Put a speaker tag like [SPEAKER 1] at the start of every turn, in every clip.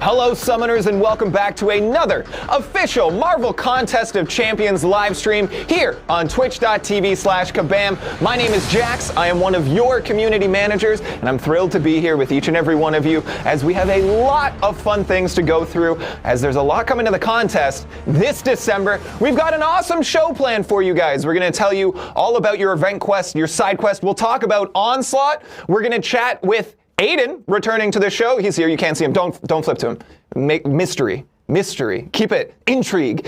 [SPEAKER 1] Hello, Summoners, and welcome back to another official Marvel Contest of Champions live stream here on twitch.tv/kabam. My name is Jax. I am one of your community managers, and I'm thrilled to be here with each and every one of you as we have a lot of fun things to go through, as there's a lot coming to the contest this December. We've got an awesome show planned for you guys. We're going to tell you all about your event quest, your side quest. We'll talk about Onslaught. We're going to chat with Aiden returning to the show. He's here. You can't see him. Don't flip to him. Make mystery. Keep it intrigue.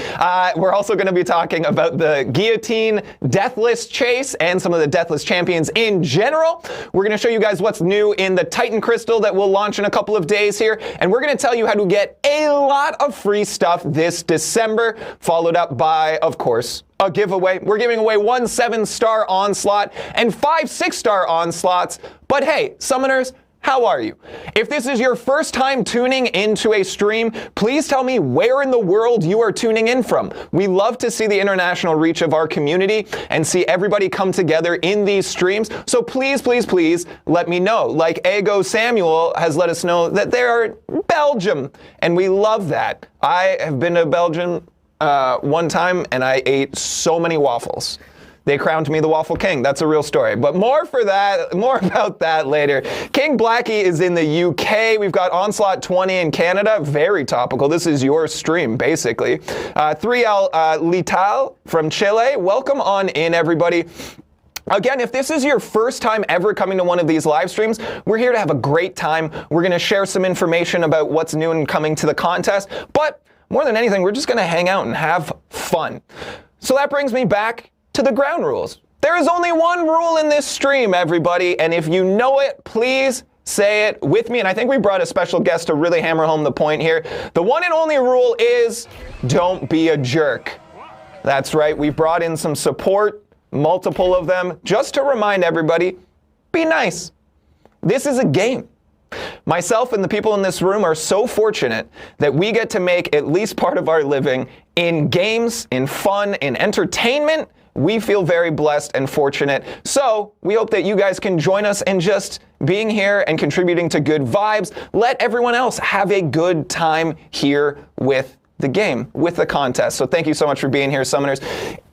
[SPEAKER 1] We're also going to be talking about the Guillotine Deathless Chase and some of the Deathless champions in general. We're going to show you guys what's new in the Titan Crystal that will launch in a couple of days here. And we're going to tell you how to get a lot of free stuff this December, followed up by, of course, a giveaway. We're giving away 1 7-star Onslaught and 5 6-star Onslaughts. But hey, Summoners, how are you? If this is your first time tuning into a stream, please tell me where in the world you are tuning in from. We love to see the international reach of our community and see everybody come together in these streams. So please, please, please let me know. Like Ego Samuel has let us know that they are Belgium, and we love that. I have been to Belgium one time, and I ate so many waffles. They crowned me the Waffle King. That's a real story. But more about that later. King Blackie is in the UK. We've got Onslaught 20 in Canada. Very topical. This is your stream, basically. 3L Lital from Chile. Welcome on in, everybody. Again, if this is your first time ever coming to one of these live streams, we're here to have a great time. We're going to share some information about what's new and coming to the contest. But more than anything, we're just going to hang out and have fun. So that brings me back to the ground rules. There is only one rule in this stream, everybody, and if you know it, please say it with me. And I think we brought a special guest to really hammer home the point here. The one and only rule is don't be a jerk. That's right, we brought in some support, multiple of them, just to remind everybody, be nice. This is a game. Myself and the people in this room are so fortunate that we get to make at least part of our living in games, in fun, in entertainment. We feel very blessed and fortunate. So we hope that you guys can join us in just being here and contributing to good vibes. Let everyone else have a good time here with the game, with the contest. So thank you so much for being here, Summoners.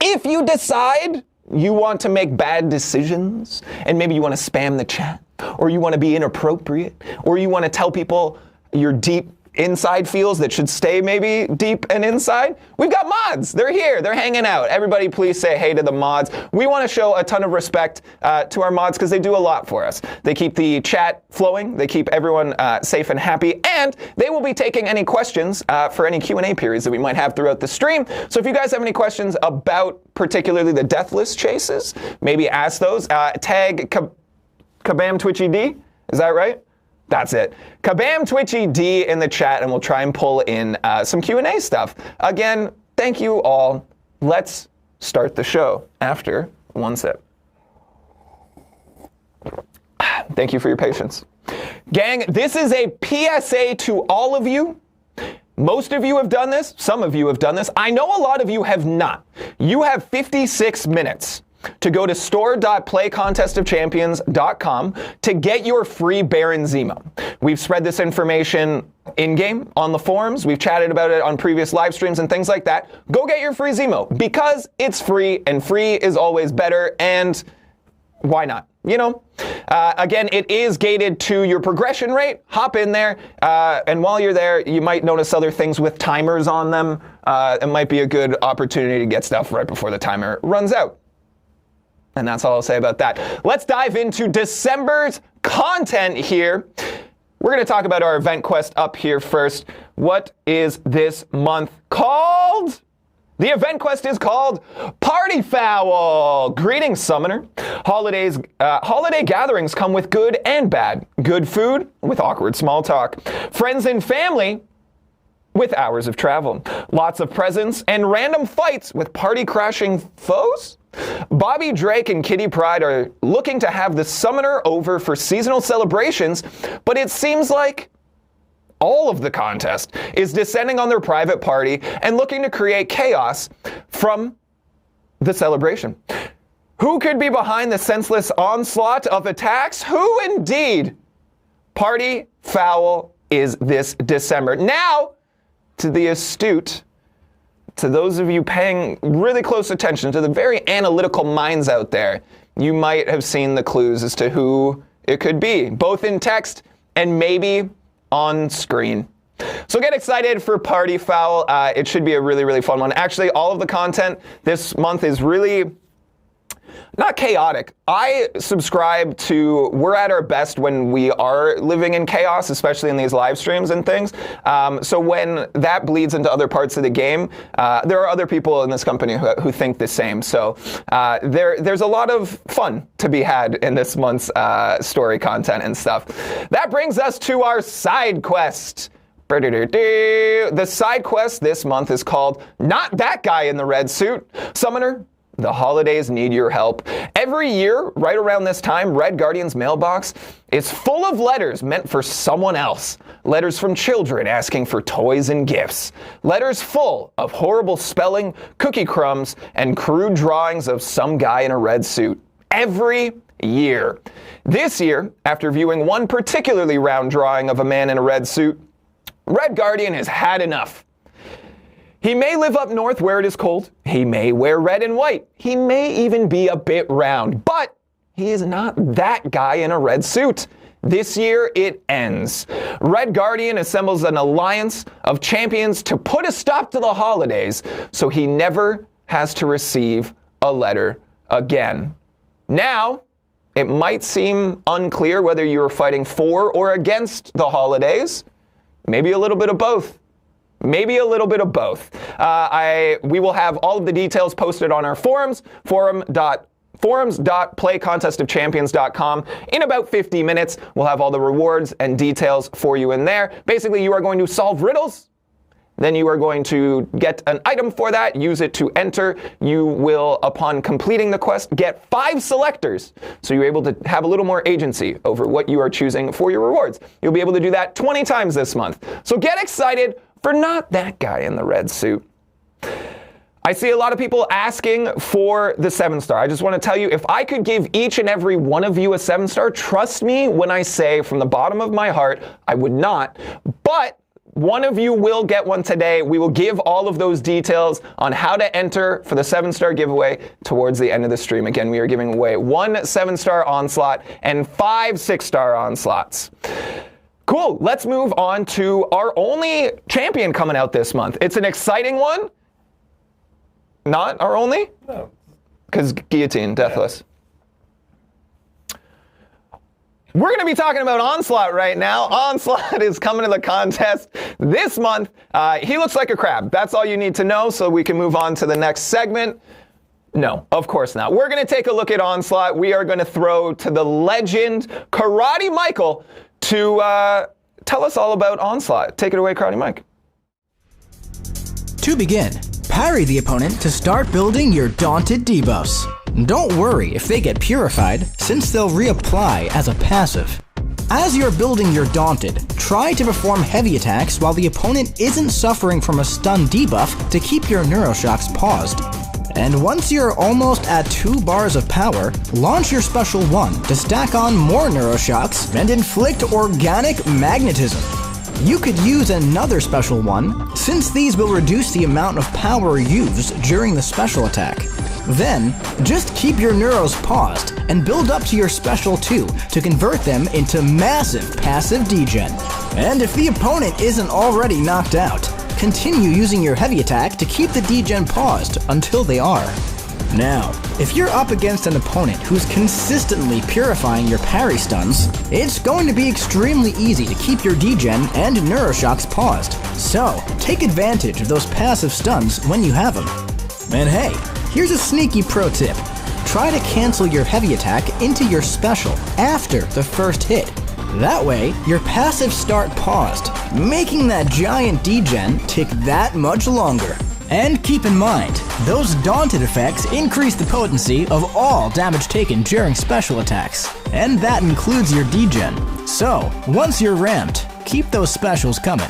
[SPEAKER 1] If you decide you want to make bad decisions and maybe you want to spam the chat, or you want to be inappropriate, or you want to tell people your deep inside feels that should stay maybe deep and inside, we've got mods. They're here. They're hanging out. Everybody please say hey to the mods. We want to show a ton of respect to our mods because they do a lot for us. They keep the chat flowing. They keep everyone safe and happy. And they will be taking any questions for any Q&A periods that we might have throughout the stream. So if you guys have any questions about particularly the Deathless chases, maybe ask those. Tag Kabam Twitchy D. Is that right? That's it. Kabam Twitchy D in the chat, and we'll try and pull in some Q&A stuff. Again, thank you all. Let's start the show after one sip. Thank you for your patience. Gang, this is a PSA to all of you. Most of you have done this. Some of you have done this. I know a lot of you have not. You have 56 minutes to go to store.playcontestofchampions.com to get your free Baron Zemo. We've spread this information in-game on the forums. We've chatted about it on previous live streams and things like that. Go get your free Zemo because it's free, and free is always better, and why not? You know? Again, it is gated to your progression rate. Hop in there, and while you're there, you might notice other things with timers on them. It might be a good opportunity to get stuff right before the timer runs out. And that's all I'll say about that. Let's dive into December's content here. We're going to talk about our event quest up here first. What is this month called? The event quest is called Party Foul. Greetings, Summoner. Holiday gatherings come with good and bad. Good food with awkward small talk. Friends and family with hours of travel. Lots of presents and random fights with party-crashing foes. Bobby Drake and Kitty Pryde are looking to have the Summoner over for seasonal celebrations, but it seems like all of the contest is descending on their private party and looking to create chaos from the celebration. Who could be behind the senseless onslaught of attacks? Who indeed? Party Foul is this December. Now, to the astute, to those of you paying really close attention, to the very analytical minds out there, you might have seen the clues as to who it could be, both in text and maybe on screen. So get excited for Party Foul. It should be a really, really fun one. Actually, all of the content this month is really not chaotic. I subscribe to we're at our best when we are living in chaos, especially in these live streams and things. So when that bleeds into other parts of the game, there are other people in this company who think the same. So there's a lot of fun to be had in this month's story content and stuff. That brings us to our side quest. The side quest this month is called Not That Guy in the Red Suit. Summoner, the holidays need your help. Every year, right around this time, Red Guardian's mailbox is full of letters meant for someone else. Letters from children asking for toys and gifts. Letters full of horrible spelling, cookie crumbs, and crude drawings of some guy in a red suit. Every year. This year, after viewing one particularly round drawing of a man in a red suit, Red Guardian has had enough. He may live up north where it is cold. He may wear red and white. He may even be a bit round. But he is not that guy in a red suit. This year, it ends. Red Guardian assembles an alliance of champions to put a stop to the holidays so he never has to receive a letter again. Now, it might seem unclear whether you are fighting for or against the holidays. Maybe a little bit of both. Maybe a little bit of both. We will have all of the details posted on our forums, forums.playcontestofchampions.com. In about 50 minutes, we'll have all the rewards and details for you in there. Basically, you are going to solve riddles. Then you are going to get an item for that, use it to enter. You will, upon completing the quest, get 5 selectors. So you're able to have a little more agency over what you are choosing for your rewards. You'll be able to do that 20 times this month. So get excited for Not That Guy in the Red Suit. I see a lot of people asking for the 7-star. I just want to tell you, if I could give each and every one of you a 7-star, trust me when I say from the bottom of my heart, I would not. But one of you will get one today. We will give all of those details on how to enter for the 7-star giveaway towards the end of the stream. Again, we are giving away 1 7-star Onslaught and 5 6-star Onslaughts. Cool. Let's move on to our only champion coming out this month. It's an exciting one. Not our only?
[SPEAKER 2] No.
[SPEAKER 1] Because Guillotine, Deathless. We're going to be talking about Onslaught right now. Onslaught is coming to the contest this month. He looks like a crab. That's all you need to know, so we can move on to the next segment. No, of course not. We're going to take a look at Onslaught. We are going to throw to the legend, Karate Michael, to tell us all about Onslaught. Take it away, Karate Mike.
[SPEAKER 3] To begin, parry the opponent to start building your Daunted debuffs. Don't worry if they get purified, since they'll reapply as a passive. As you're building your Daunted, try to perform heavy attacks while the opponent isn't suffering from a stun debuff to keep your Neuroshocks paused. And once you're almost at 2 bars of power, launch your special 1 to stack on more Neuroshocks and inflict organic magnetism. You could use another special 1, since these will reduce the amount of power used during the special attack. Then, just keep your Neuros paused and build up to your special 2 to convert them into massive passive degen. And if the opponent isn't already knocked out, continue using your heavy attack to keep the degen paused until they are. Now, if you're up against an opponent who's consistently purifying your parry stuns, it's going to be extremely easy to keep your degen and Neuroshocks paused. So, take advantage of those passive stuns when you have them. And hey, here's a sneaky pro tip. Try to cancel your heavy attack into your special after the first hit. That way, your passives start paused, making that giant degen tick that much longer. And keep in mind, those Daunted effects increase the potency of all damage taken during special attacks. And that includes your degen. So, once you're ramped, keep those specials coming.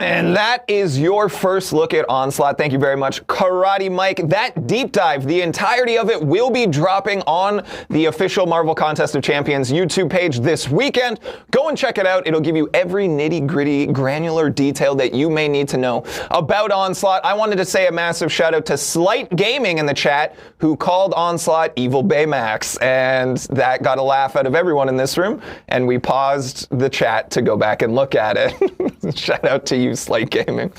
[SPEAKER 1] And that is your first look at Onslaught. Thank you very much, Karate Mike. That deep dive, the entirety of it, will be dropping on the official Marvel Contest of Champions YouTube page this weekend. Go and check it out. It'll give you every nitty-gritty, granular detail that you may need to know about Onslaught. I wanted to say a massive shout out to Slight Gaming in the chat, who called Onslaught Evil Baymax, and that got a laugh out of everyone in this room, and we paused the chat to go back and look at it. Shout out to you, Slight Gaming.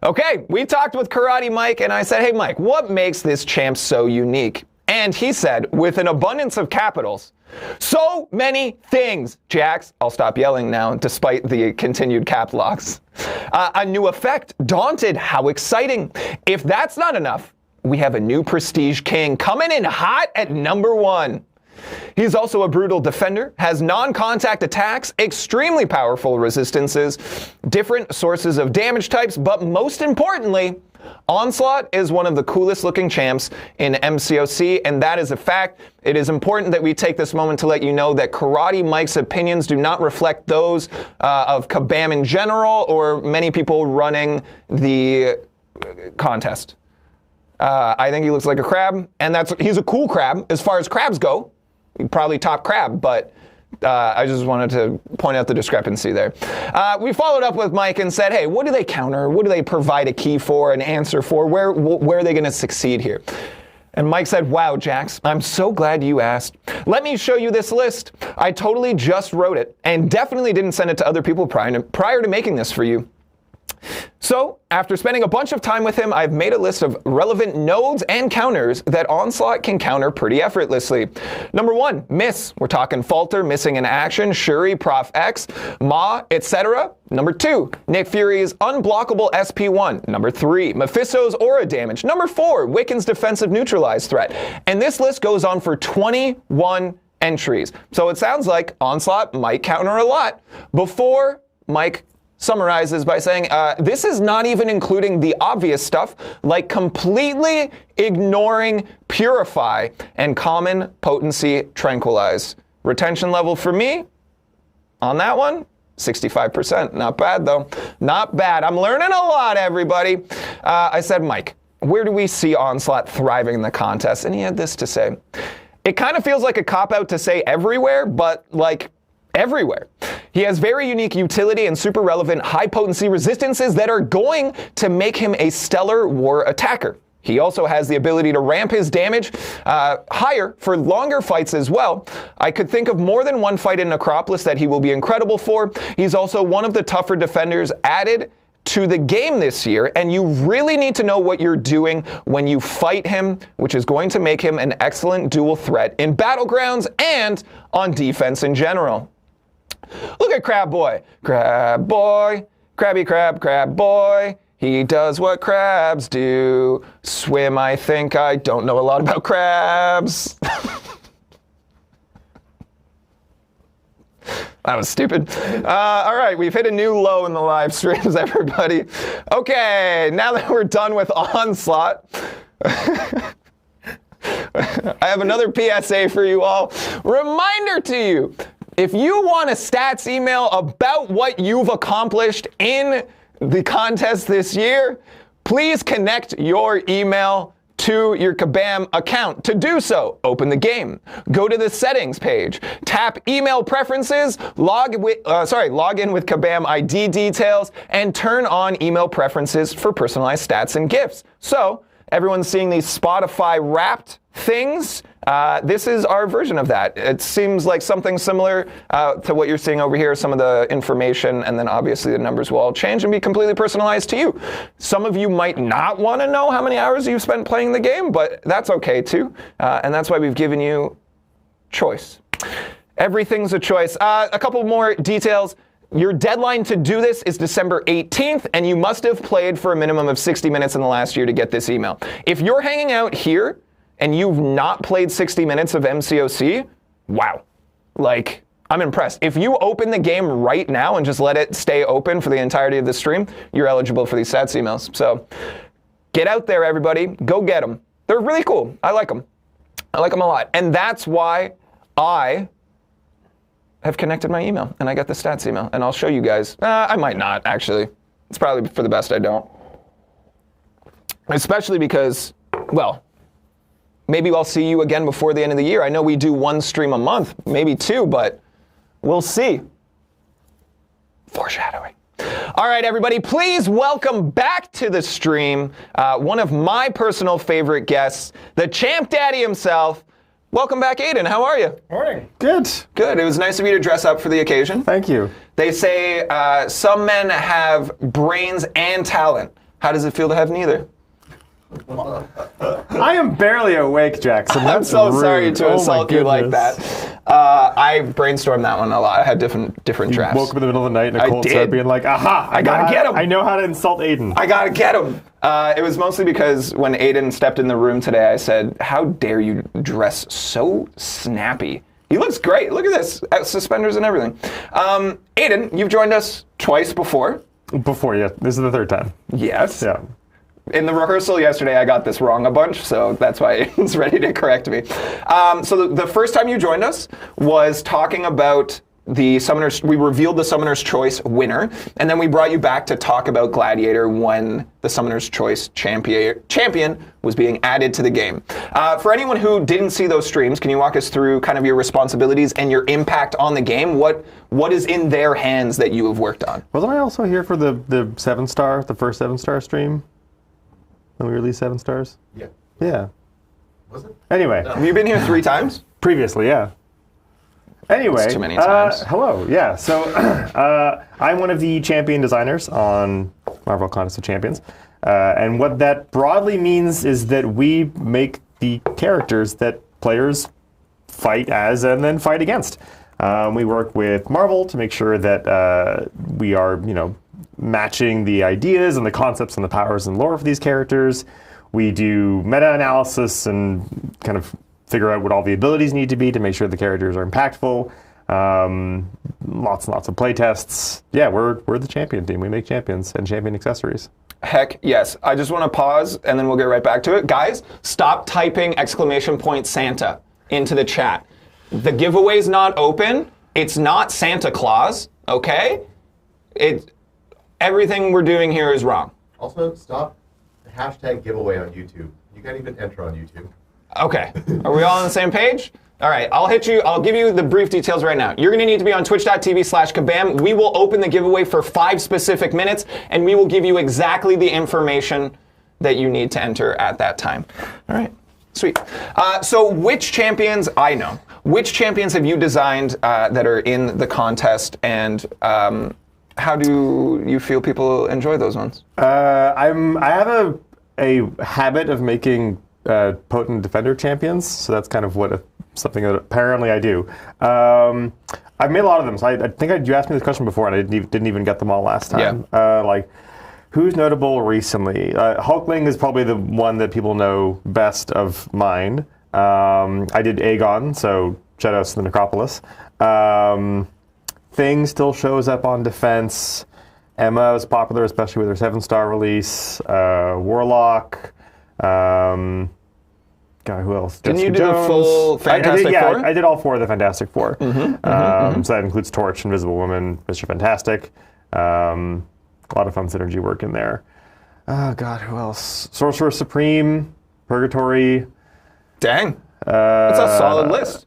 [SPEAKER 1] Okay, we talked with Karate Mike, and I said, hey Mike, what makes this champ so unique? And he said, with an abundance of capitals, so many things, Jax. I'll stop yelling now, despite the continued cap locks. A new effect, Daunted, how exciting. If that's not enough, we have a new Prestige King coming in hot at number 1. He's also a brutal defender, has non-contact attacks, extremely powerful resistances, different sources of damage types, but most importantly, Onslaught is one of the coolest looking champs in MCOC, and that is a fact. It is important that we take this moment to let you know that Karate Mike's opinions do not reflect those of Kabam in general or many people running the contest. I think he looks like a crab, and he's a cool crab as far as crabs go. Probably top crab, but I just wanted to point out the discrepancy there. We followed up with Mike and said, hey, what do they counter? What do they provide a key for, an answer for? Where are they going to succeed here? And Mike said, wow, Jax, I'm so glad you asked. Let me show you this list. I totally just wrote it and definitely didn't send it to other people prior to making this for you. So, after spending a bunch of time with him, I've made a list of relevant nodes and counters that Onslaught can counter pretty effortlessly. Number 1, miss. We're talking falter, missing in action, Shuri, Prof X, Ma, etc. Number 2, Nick Fury's unblockable SP1. Number 3, Mephisto's aura damage. Number 4, Wiccan's defensive neutralize threat. And this list goes on for 21 entries. So it sounds like Onslaught might counter a lot. Before Mike summarizes by saying, this is not even including the obvious stuff, like completely ignoring Purify and Common Potency Tranquilize. Retention level for me, on that one, 65%. Not bad, though. Not bad. I'm learning a lot, everybody. I said, Mike, where do we see Onslaught thriving in the contest? And he had this to say. It kind of feels like a cop-out to say everywhere, but like everywhere. He has very unique utility and super relevant high potency resistances that are going to make him a stellar war attacker. He also has the ability to ramp his damage higher for longer fights as well. I could think of more than one fight in Necropolis that he will be incredible for. He's also one of the tougher defenders added to the game this year, and you really need to know what you're doing when you fight him, which is going to make him an excellent dual threat in Battlegrounds and on defense in general. Look at Crab Boy. Crab Boy, Krabby Crab, Crab Boy. He does what crabs do. Swim, I think. I don't know a lot about crabs. That was stupid. All right, we've hit a new low in the live streams, everybody. Okay, now that we're done with Onslaught, I have another PSA for you all. Reminder to you, if you want a stats email about what you've accomplished in the contest this year, please connect your email to your Kabam account. To do so, open the game, go to the settings page, tap email preferences, log in with Kabam ID details, and turn on email preferences for personalized stats and gifts. So everyone's seeing these Spotify wrapped things. This is our version of that. It seems like something similar to what you're seeing over here. Some of the information and then obviously the numbers will all change and be completely personalized to you. Some of you might not want to know how many hours you've spent playing the game, but that's okay too. And that's why we've given you choice. Everything's a choice. A couple more details. Your deadline to do this is December 18th, and you must have played for a minimum of 60 minutes in the last year to get this email. If you're hanging out here and you've not played 60 minutes of MCOC, wow. Like, I'm impressed. If you open the game right now and just let it stay open for the entirety of the stream, you're eligible for these stats emails. So get out there, everybody. Go get them. They're really cool. I like them. I like them a lot. And that's why I have connected my email and I got the stats email, and I'll show you guys. I might not, actually. It's probably for the best I don't. Especially because, well, maybe I'll see you again before the end of the year. I know we do 1 stream a month, maybe 2, but we'll see. Foreshadowing. All right, everybody, please welcome back to the stream one of my personal favorite guests, the Champ Daddy himself. Welcome back, Aiden. How are you?
[SPEAKER 2] Morning. Good.
[SPEAKER 1] Good. It was nice of you to dress up for the occasion.
[SPEAKER 2] Thank you.
[SPEAKER 1] They say some men have brains and talent. How does it feel to have neither?
[SPEAKER 2] I am barely awake, Jackson.
[SPEAKER 1] I'm so
[SPEAKER 2] rude.
[SPEAKER 1] sorry to insult you like that. I brainstormed that one a lot. I had different drafts.
[SPEAKER 2] Woke up in the middle of the night in a cold
[SPEAKER 1] did.
[SPEAKER 2] sweat being like, aha,
[SPEAKER 1] I gotta get him.
[SPEAKER 2] I know how to insult Aiden.
[SPEAKER 1] I gotta get him. It was mostly because when Aiden stepped in the room today, I said, how dare you dress so snappy? He looks great. Look at this. Suspenders and everything. Aiden, you've joined us twice before.
[SPEAKER 2] Before, yeah. This is the 3rd time.
[SPEAKER 1] Yes.
[SPEAKER 2] Yeah.
[SPEAKER 1] In the rehearsal yesterday, I got this wrong a bunch, so that's why Aiden's ready to correct me. So the first time you joined us was talking about the Summoner's. We revealed the Summoner's Choice winner, and then we brought you back to talk about Gladiator when the Summoner's Choice champion was being added to the game. For anyone who didn't see those streams, can you walk us through kind of your responsibilities and your impact on the game? What is in their hands that you have worked on?
[SPEAKER 2] Wasn't I also here for the 7-star, the first 7-star stream? When we released 7 stars?
[SPEAKER 4] Yeah.
[SPEAKER 2] Yeah.
[SPEAKER 4] Was it?
[SPEAKER 2] Anyway.
[SPEAKER 1] Have you been here 3 times?
[SPEAKER 2] Previously, yeah. Anyway.
[SPEAKER 1] That's too many times.
[SPEAKER 2] Hello, yeah. So I'm one of the champion designers on Marvel Contest of Champions. And what that broadly means is that we make the characters that players fight as and then fight against. We work with Marvel to make sure that we are, matching the ideas and the concepts and the powers and lore for these characters. We do meta-analysis and kind of figure out what all the abilities need to be to make sure the characters are impactful. Lots and lots of play tests. Yeah, we're the champion team. We make champions and champion accessories.
[SPEAKER 1] Heck yes. I just want to pause and then we'll get right back to it. Guys, stop typing !Santa into the chat. The giveaway's not open. It's not Santa Claus, okay? Everything we're doing here is wrong.
[SPEAKER 4] Also, stop the hashtag giveaway on YouTube. You can't even enter on YouTube.
[SPEAKER 1] Okay. Are we all on the same page? All right. I'll give you the brief details right now. You're going to need to be on twitch.tv/kabam. We will open the giveaway for 5 specific minutes, and we will give you exactly the information that you need to enter at that time. All right. Sweet. So which champions, I know, which champions have you designed that are in the contest, and how do you feel people enjoy those ones?
[SPEAKER 2] I have a habit of making potent defender champions, so that's kind of something that apparently I do. I've made a lot of them, so I think you asked me this question before, and I didn't even get them all last time. Yeah. Who's notable recently? Hulkling is probably the one that people know best of mine. I did Aegon, so Shadows of the Necropolis. Thing still shows up on defense. Emma is popular, especially with her 7-star release. Warlock. God, who else?
[SPEAKER 1] Didn't you do the full Fantastic Four?
[SPEAKER 2] I did all 4 of the Fantastic Four. So that includes Torch, Invisible Woman, Mr. Fantastic. A lot of fun synergy work in there. Oh, God, who else? Sorcerer Supreme, Purgatory.
[SPEAKER 1] Dang. That's a solid list.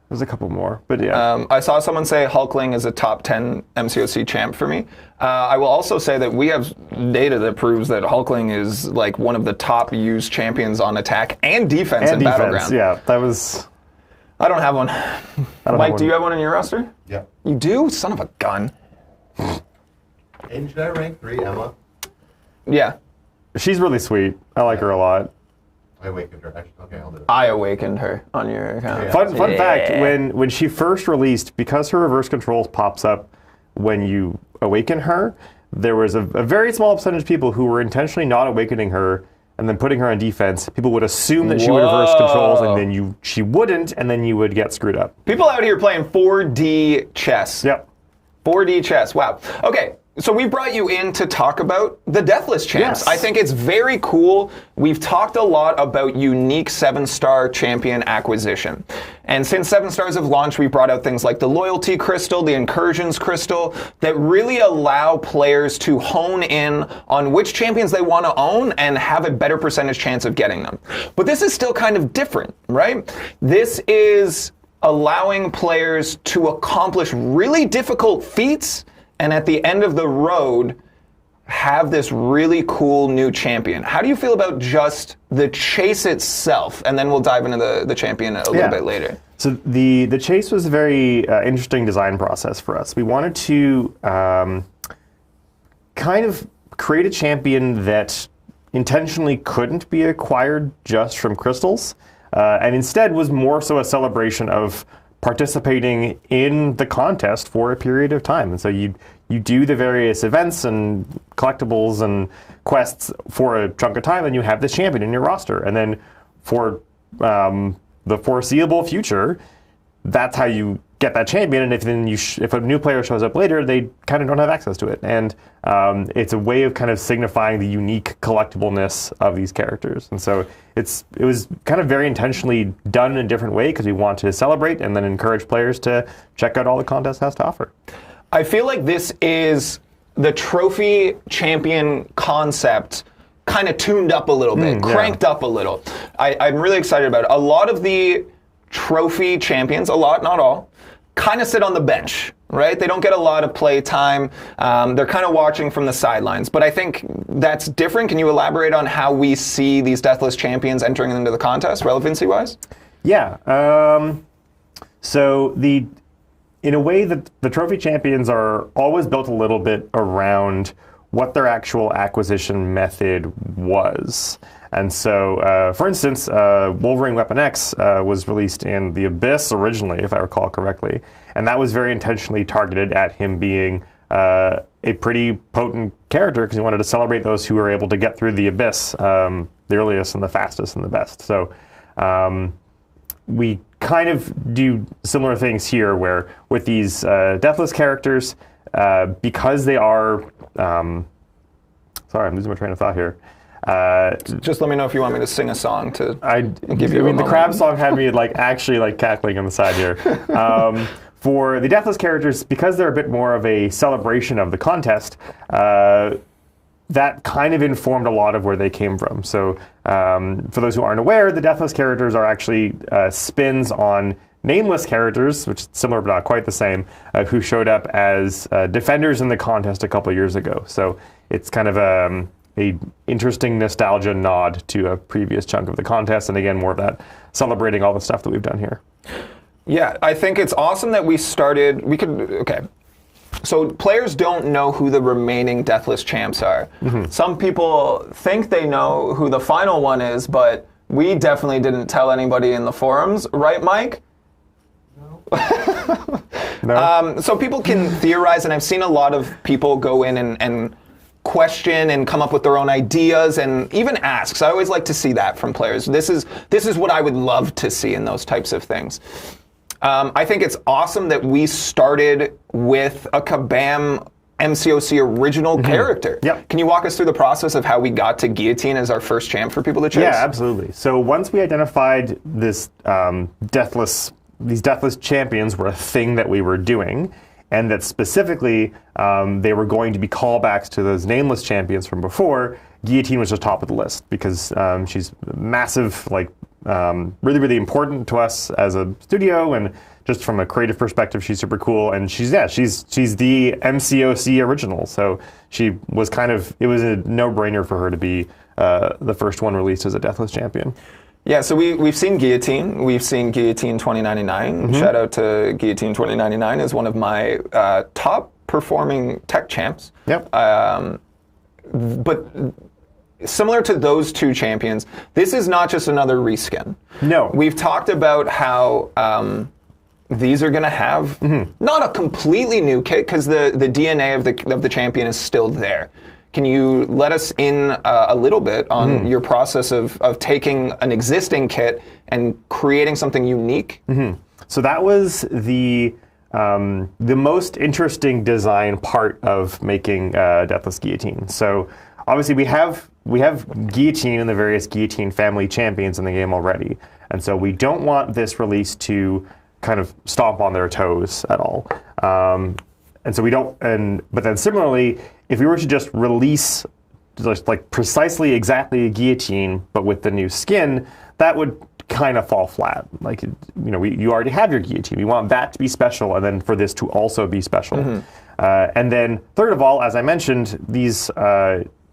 [SPEAKER 2] There's a couple more, but yeah.
[SPEAKER 1] I saw someone say Hulkling is a top 10 MCOC champ for me. I will also say that we have data that proves that Hulkling is like one of the top used champions on attack and defense in Battleground.
[SPEAKER 2] Yeah, that was...
[SPEAKER 1] I don't have one. Mike, do you have one in your roster?
[SPEAKER 4] Yeah.
[SPEAKER 1] You do? Son of a gun.
[SPEAKER 4] Aiden, should I rank 3 Emma?
[SPEAKER 1] Yeah.
[SPEAKER 2] She's really sweet. I like her a lot.
[SPEAKER 4] I awakened her. Actually, okay, I'll do it.
[SPEAKER 1] I awakened her on your account.
[SPEAKER 4] Yeah.
[SPEAKER 2] Fun fact, when she first released, because her reverse controls pops up when you awaken her, there was a very small percentage of people who were intentionally not awakening her and then putting her on defense. People would assume that she would reverse controls, and then she wouldn't, and then you would get screwed up.
[SPEAKER 1] People out here playing 4D chess.
[SPEAKER 2] Yep.
[SPEAKER 1] 4D chess. Wow. Okay. So we brought you in to talk about the Deathless Champs.
[SPEAKER 2] Yes.
[SPEAKER 1] I think it's very cool. We've talked a lot about unique 7-star champion acquisition. And since 7 stars have launched, we brought out things like the Loyalty Crystal, the Incursions Crystal, that really allow players to hone in on which champions they want to own and have a better percentage chance of getting them. But this is still kind of different, right? This is allowing players to accomplish really difficult feats and at the end of the road, have this really cool new champion. How do you feel about just the chase itself? And then we'll dive into the champion a little bit later.
[SPEAKER 2] So the chase was a very interesting design process for us. We wanted to kind of create a champion that intentionally couldn't be acquired just from crystals, and instead was more so a celebration of participating in the contest for a period of time. And so you do the various events and collectibles and quests for a chunk of time, and you have this champion in your roster. And then for the foreseeable future, that's how you get that champion. And if a new player shows up later, they kind of don't have access to it. And it's a way of kind of signifying the unique collectibleness of these characters. And so it was kind of very intentionally done in a different way because we want to celebrate and then encourage players to check out all the contest has to offer.
[SPEAKER 1] I feel like this is the trophy champion concept kind of tuned up a little bit, cranked up a little. I'm really excited about it. A lot of the trophy champions, a lot, not all, kind of sit on the bench, right? They don't get a lot of play time. They're kind of watching from the sidelines. But I think that's different. Can you elaborate on how we see these Deathless champions entering into the contest, relevancy-wise?
[SPEAKER 2] Yeah. So in a way, the trophy champions are always built a little bit around what their actual acquisition method was. And so, for instance, Wolverine Weapon X was released in the Abyss originally, if I recall correctly. And that was very intentionally targeted at him being a pretty potent character because he wanted to celebrate those who were able to get through the Abyss the earliest and the fastest and the best. So we kind of do similar things here where with these Deathless characters, because they are... sorry, I'm losing my train of thought here.
[SPEAKER 1] Just let me know if you want me to sing a song to give you
[SPEAKER 2] I mean, the crab song had me actually cackling on the side here. For the Deathless characters, because they're a bit more of a celebration of the contest, that kind of informed a lot of where they came from. So for those who aren't aware, the Deathless characters are actually spins on nameless characters, which is similar but not quite the same, who showed up as defenders in the contest a couple years ago. So it's kind of a interesting nostalgia nod to a previous chunk of the contest, and again, more of that celebrating all the stuff that we've done here.
[SPEAKER 1] Yeah, I think it's awesome that okay. So players don't know who the remaining Deathless champs are. Some people think they know who the final one is, but we definitely didn't tell anybody in the forums, right, Mike?
[SPEAKER 2] No.
[SPEAKER 1] So people can theorize, and I've seen a lot of people go in and question and come up with their own ideas and even asks. I always like to see that from players. This is what I would love to see in those types of things. I think it's awesome that we started with a Kabam MCOC original character.
[SPEAKER 2] Yep.
[SPEAKER 1] Can you walk us through the process of how we got to Guillotine as our first champ for people to chase?
[SPEAKER 2] Yeah, absolutely. So once we identified this these Deathless champions were a thing that we were doing, and that specifically they were going to be callbacks to those nameless champions from before, Guillotine was just top of the list because she's massive, really, really important to us as a studio, and just from a creative perspective, she's super cool. And she's the MCOC original, so she was it was a no-brainer for her to be the first one released as a Deathless champion.
[SPEAKER 1] Yeah, so we've seen Guillotine. We've seen Guillotine 2099. Shout out to Guillotine 2099 as one of my top performing tech champs.
[SPEAKER 2] Yep.
[SPEAKER 1] But similar to those two champions, this is not just another reskin.
[SPEAKER 2] No.
[SPEAKER 1] We've talked about how these are going to have not a completely new kit because the DNA of the champion is still there. Can you let us in a little bit on your process of taking an existing kit and creating something unique?
[SPEAKER 2] So that was the the most interesting design part of making Deathless Guillotine. So obviously we have Guillotine and the various Guillotine family champions in the game already, and so we don't want this release to kind of stomp on their toes at all. And so we don't. But then similarly, if we were to just release just like precisely exactly a Guillotine, but with the new skin, that would kind of fall flat. Like, you already have your Guillotine. We want that to be special, and then for this to also be special. And then third of all, as I mentioned, these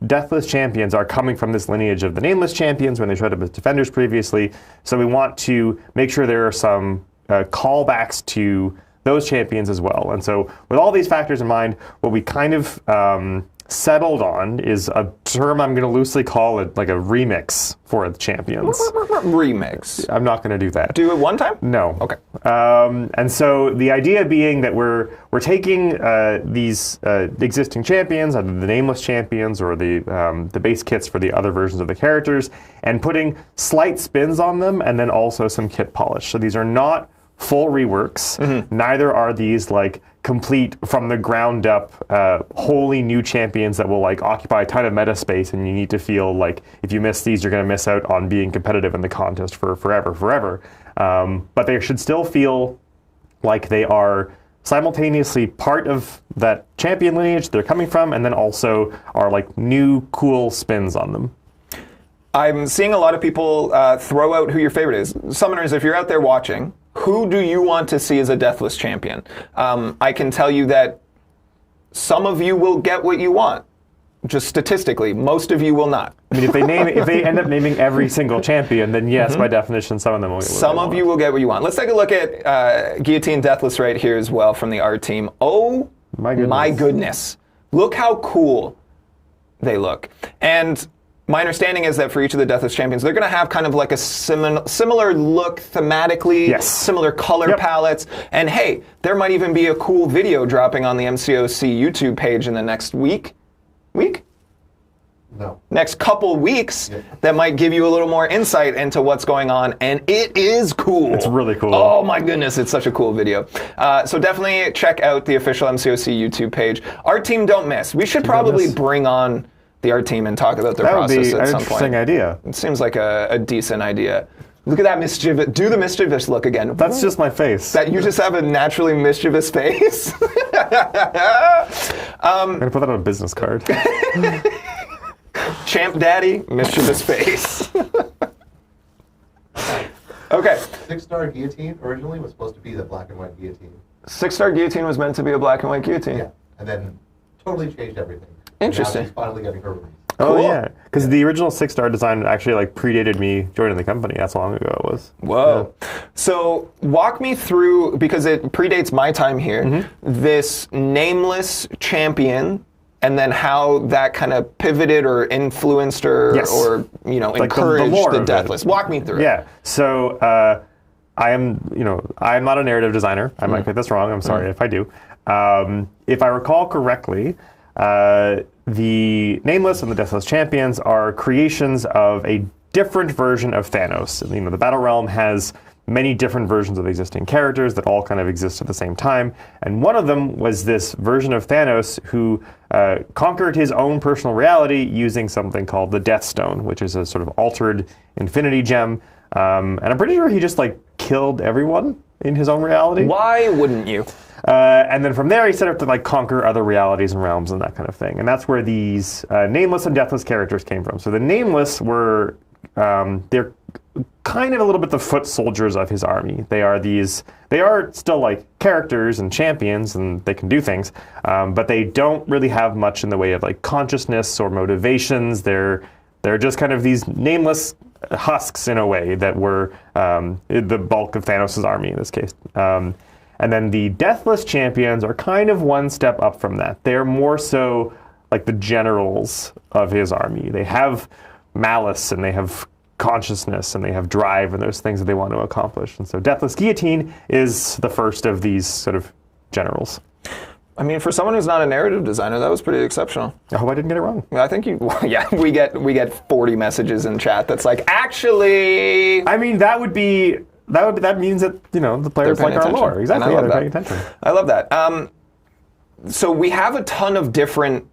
[SPEAKER 2] Deathless champions are coming from this lineage of the Nameless champions when they showed up as defenders previously. So we want to make sure there are some callbacks to those champions as well. And so with all these factors in mind, what we kind of settled on is a term I'm going to loosely call it like a remix for the champions.
[SPEAKER 1] Remix.
[SPEAKER 2] I'm not going to do that.
[SPEAKER 1] Do it one time?
[SPEAKER 2] No.
[SPEAKER 1] Okay.
[SPEAKER 2] And so the idea being that we're taking these existing champions, either the Nameless champions or the base kits for the other versions of the characters, and putting slight spins on them, and then also some kit polish. So these are not full reworks. Neither are these like complete from the ground up wholly new champions that will like occupy a ton of meta space, and you need to feel like if you miss these, you're going to miss out on being competitive in the contest for forever. But they should still feel like they are simultaneously part of that champion lineage they're coming from, and then also are like new cool spins on them.
[SPEAKER 1] I'm seeing a lot of people throw out who your favorite is. Summoners, if you're out there watching, who do you want to see as a Deathless champion? I can tell you that some of you will get what you want. Just statistically, most of you will not.
[SPEAKER 2] I mean, if they end up naming every single champion, then yes, by definition, some of them will get what
[SPEAKER 1] Some of you will get what you want. Let's take a look at Guillotine Deathless right here as well from the art team. Oh my goodness. Look how cool they look. And my understanding is that for each of the Deathless champions, they're going to have kind of like a similar look thematically, similar color palettes. And hey, there might even be a cool video dropping on the MCOC YouTube page in the next week?
[SPEAKER 4] No.
[SPEAKER 1] Next couple weeks that might give you a little more insight into what's going on, and it is cool.
[SPEAKER 2] It's really cool.
[SPEAKER 1] Oh my goodness, it's such a cool video. So definitely check out the official MCOC YouTube page. Art team, don't miss. We should probably bring on the art team and talk about their process at some point.
[SPEAKER 2] That would be an interesting idea.
[SPEAKER 1] It seems like a decent idea. Look at that mischievous. Do the mischievous look again.
[SPEAKER 2] That's just my face.
[SPEAKER 1] That you just have a naturally mischievous face.
[SPEAKER 2] I'm gonna put that on a business card.
[SPEAKER 1] Champ Daddy, mischievous face. Okay.
[SPEAKER 4] 6-star Guillotine originally was supposed to be the black and white Guillotine.
[SPEAKER 1] 6-star Guillotine was meant to be a black and white Guillotine.
[SPEAKER 4] Yeah, and then totally changed everything.
[SPEAKER 1] Interesting.
[SPEAKER 4] Now she's finally getting her release.
[SPEAKER 2] Oh yeah, because the original 6-star design actually like predated me joining the company. That's how long ago it was.
[SPEAKER 1] Whoa. Yeah. So walk me through, because it predates my time here, this Nameless champion, and then how that kind of pivoted or influenced or like encouraged the Deathless. Walk me through it.
[SPEAKER 2] Yeah. So I'm not a narrative designer. I might get this wrong. I'm sorry if I do. If I recall correctly, the Nameless and the Deathless champions are creations of a different version of Thanos. The Battle Realm has many different versions of existing characters that all kind of exist at the same time. And one of them was this version of Thanos who conquered his own personal reality using something called the Death Stone, which is a sort of altered infinity gem. And I'm pretty sure he just like killed everyone in his own reality.
[SPEAKER 1] Why wouldn't you?
[SPEAKER 2] And then from there, he set up to like conquer other realities and realms and that kind of thing. And that's where these Nameless and Deathless characters came from. So the Nameless were, they're kind of a little bit the foot soldiers of his army. They are still like characters and champions, and they can do things, but they don't really have much in the way of like consciousness or motivations. They're just kind of these nameless husks in a way that were the bulk of Thanos' army in this case. And then the Deathless champions are kind of one step up from that. They're more so like the generals of his army. They have malice, and they have consciousness, and they have drive, and those things that they want to accomplish. And so Deathless Guillotine is the first of these sort of generals.
[SPEAKER 1] I mean, for someone who's not a narrative designer, that was pretty exceptional.
[SPEAKER 2] I hope I didn't get it wrong.
[SPEAKER 1] I think we get 40 messages in chat that's like, actually...
[SPEAKER 2] I mean, that would be that means that the players like our lore. Exactly.
[SPEAKER 1] Yeah,
[SPEAKER 2] they're paying attention.
[SPEAKER 1] I love that. So we have a ton of different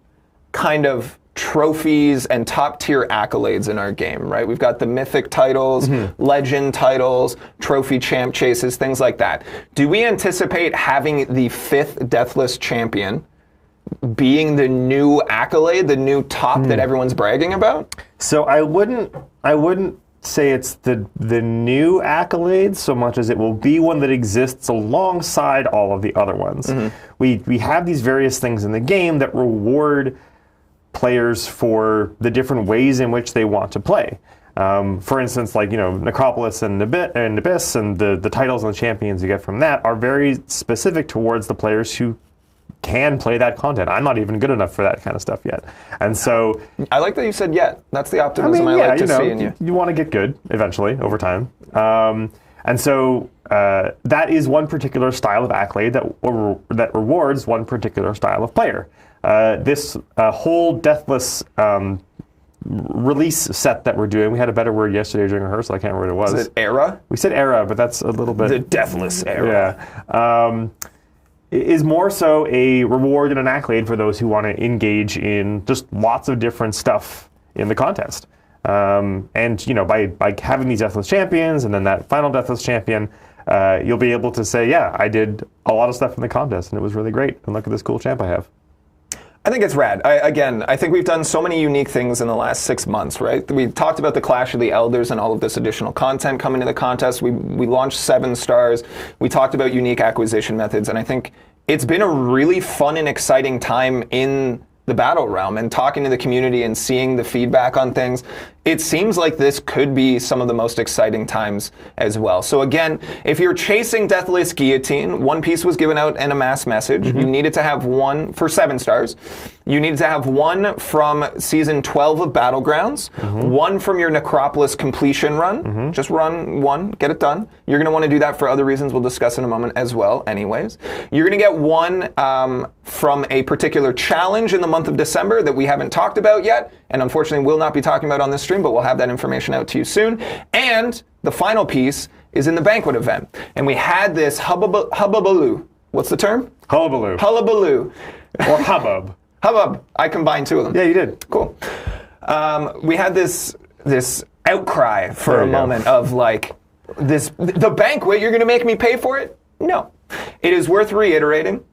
[SPEAKER 1] kind of trophies and top tier accolades in our game, right? We've got the mythic titles, legend titles, trophy champ chases, things like that. Do we anticipate having the 5th Deathless champion being the new accolade, the new top that everyone's bragging about?
[SPEAKER 2] So I wouldn't say it's the new accolade so much as it will be one that exists alongside all of the other ones. We have these various things in the game that reward players for the different ways in which they want to play. For instance, like Necropolis and Abyss and the titles and the champions you get from that are very specific towards the players who can play that content. I'm not even good enough for that kind of stuff yet. And so
[SPEAKER 1] I like that you said yet. That's the optimism I like to see in you.
[SPEAKER 2] You want to get good eventually over time. And so that is one particular style of accolade that rewards one particular style of player. This whole Deathless release set that we're doing, we had a better word yesterday during rehearsal. I can't remember what it was.
[SPEAKER 1] Is it era?
[SPEAKER 2] We said era, but that's a little bit...
[SPEAKER 1] The Deathless era.
[SPEAKER 2] Yeah. Is more so a reward and an accolade for those who want to engage in just lots of different stuff in the contest. And by having these Deathless champions and then that final Deathless champion, you'll be able to say, yeah, I did a lot of stuff in the contest and it was really great. And look at this cool champ I have.
[SPEAKER 1] I think it's rad. I think we've done so many unique things in the last 6 months, right? We talked about the Clash of the Elders and all of this additional content coming to the contest. We launched 7 stars. We talked about unique acquisition methods, and I think it's been a really fun and exciting time in the battle realm and talking to the community and seeing the feedback on things. It seems like this could be some of the most exciting times as well. So again, if you're chasing Deathless Guillotine, one piece was given out in a mass message. You needed to have one for 7 stars. You needed to have one from Season 12 of Battlegrounds, one from your Necropolis completion run. Just run one, get it done. You're going to want to do that for other reasons we'll discuss in a moment as well anyways. You're going to get one from a particular challenge in the month of December that we haven't talked about yet, and unfortunately will not be talking about on this stream, but we'll have that information out to you soon. And the final piece is in the banquet event. And we had this hubbubaloo. What's the term?
[SPEAKER 2] Hullabaloo.
[SPEAKER 1] Hullabaloo.
[SPEAKER 2] Or hubbub.
[SPEAKER 1] Hubbub. I combined 2 of them.
[SPEAKER 2] Yeah, you did.
[SPEAKER 1] Cool. We had this outcry for a moment of like, the banquet, you're going to make me pay for it? No. It is worth reiterating.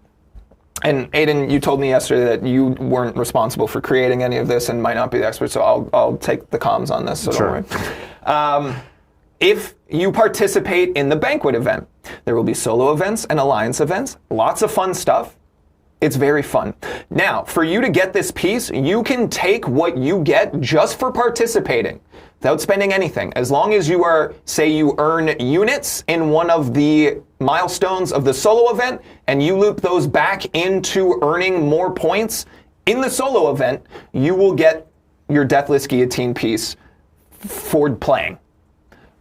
[SPEAKER 1] And Aiden, you told me yesterday that you weren't responsible for creating any of this and might not be the expert, so I'll take the comms on this, so don't worry. If you participate in the banquet event, there will be solo events and alliance events, lots of fun stuff. It's very fun. Now, for you to get this piece, you can take what you get just for participating without spending anything. As long as you you earn units in one of the milestones of the solo event, and you loop those back into earning more points in the solo event, you will get your Deathless Guillotine piece for playing.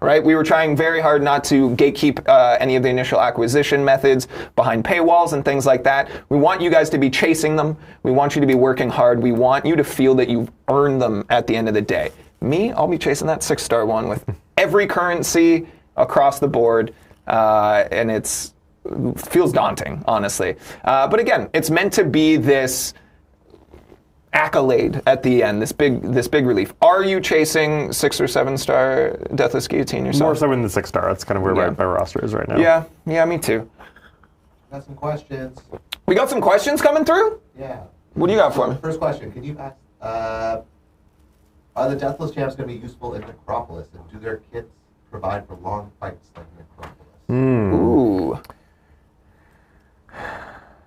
[SPEAKER 1] Right? We were trying very hard not to gatekeep any of the initial acquisition methods behind paywalls and things like that. We want you guys to be chasing them. We want you to be working hard. We want you to feel that you've earned them at the end of the day. Me, I'll be chasing that 6-star one with every currency across the board, and it feels daunting, honestly. But again, it's meant to be this accolade at the end, this big relief. Are you chasing 6 or 7-star Deathless Guillotine yourself?
[SPEAKER 2] More so in the 6-star. That's kind of where my roster is right now.
[SPEAKER 1] Yeah, me too.
[SPEAKER 4] Got some questions.
[SPEAKER 1] We got some questions coming through?
[SPEAKER 4] Yeah.
[SPEAKER 1] What do you got for me?
[SPEAKER 4] First question, can you ask, are the Deathless champs going to be useful in Necropolis, and do their kits provide for long fights like Necropolis?
[SPEAKER 1] Ooh.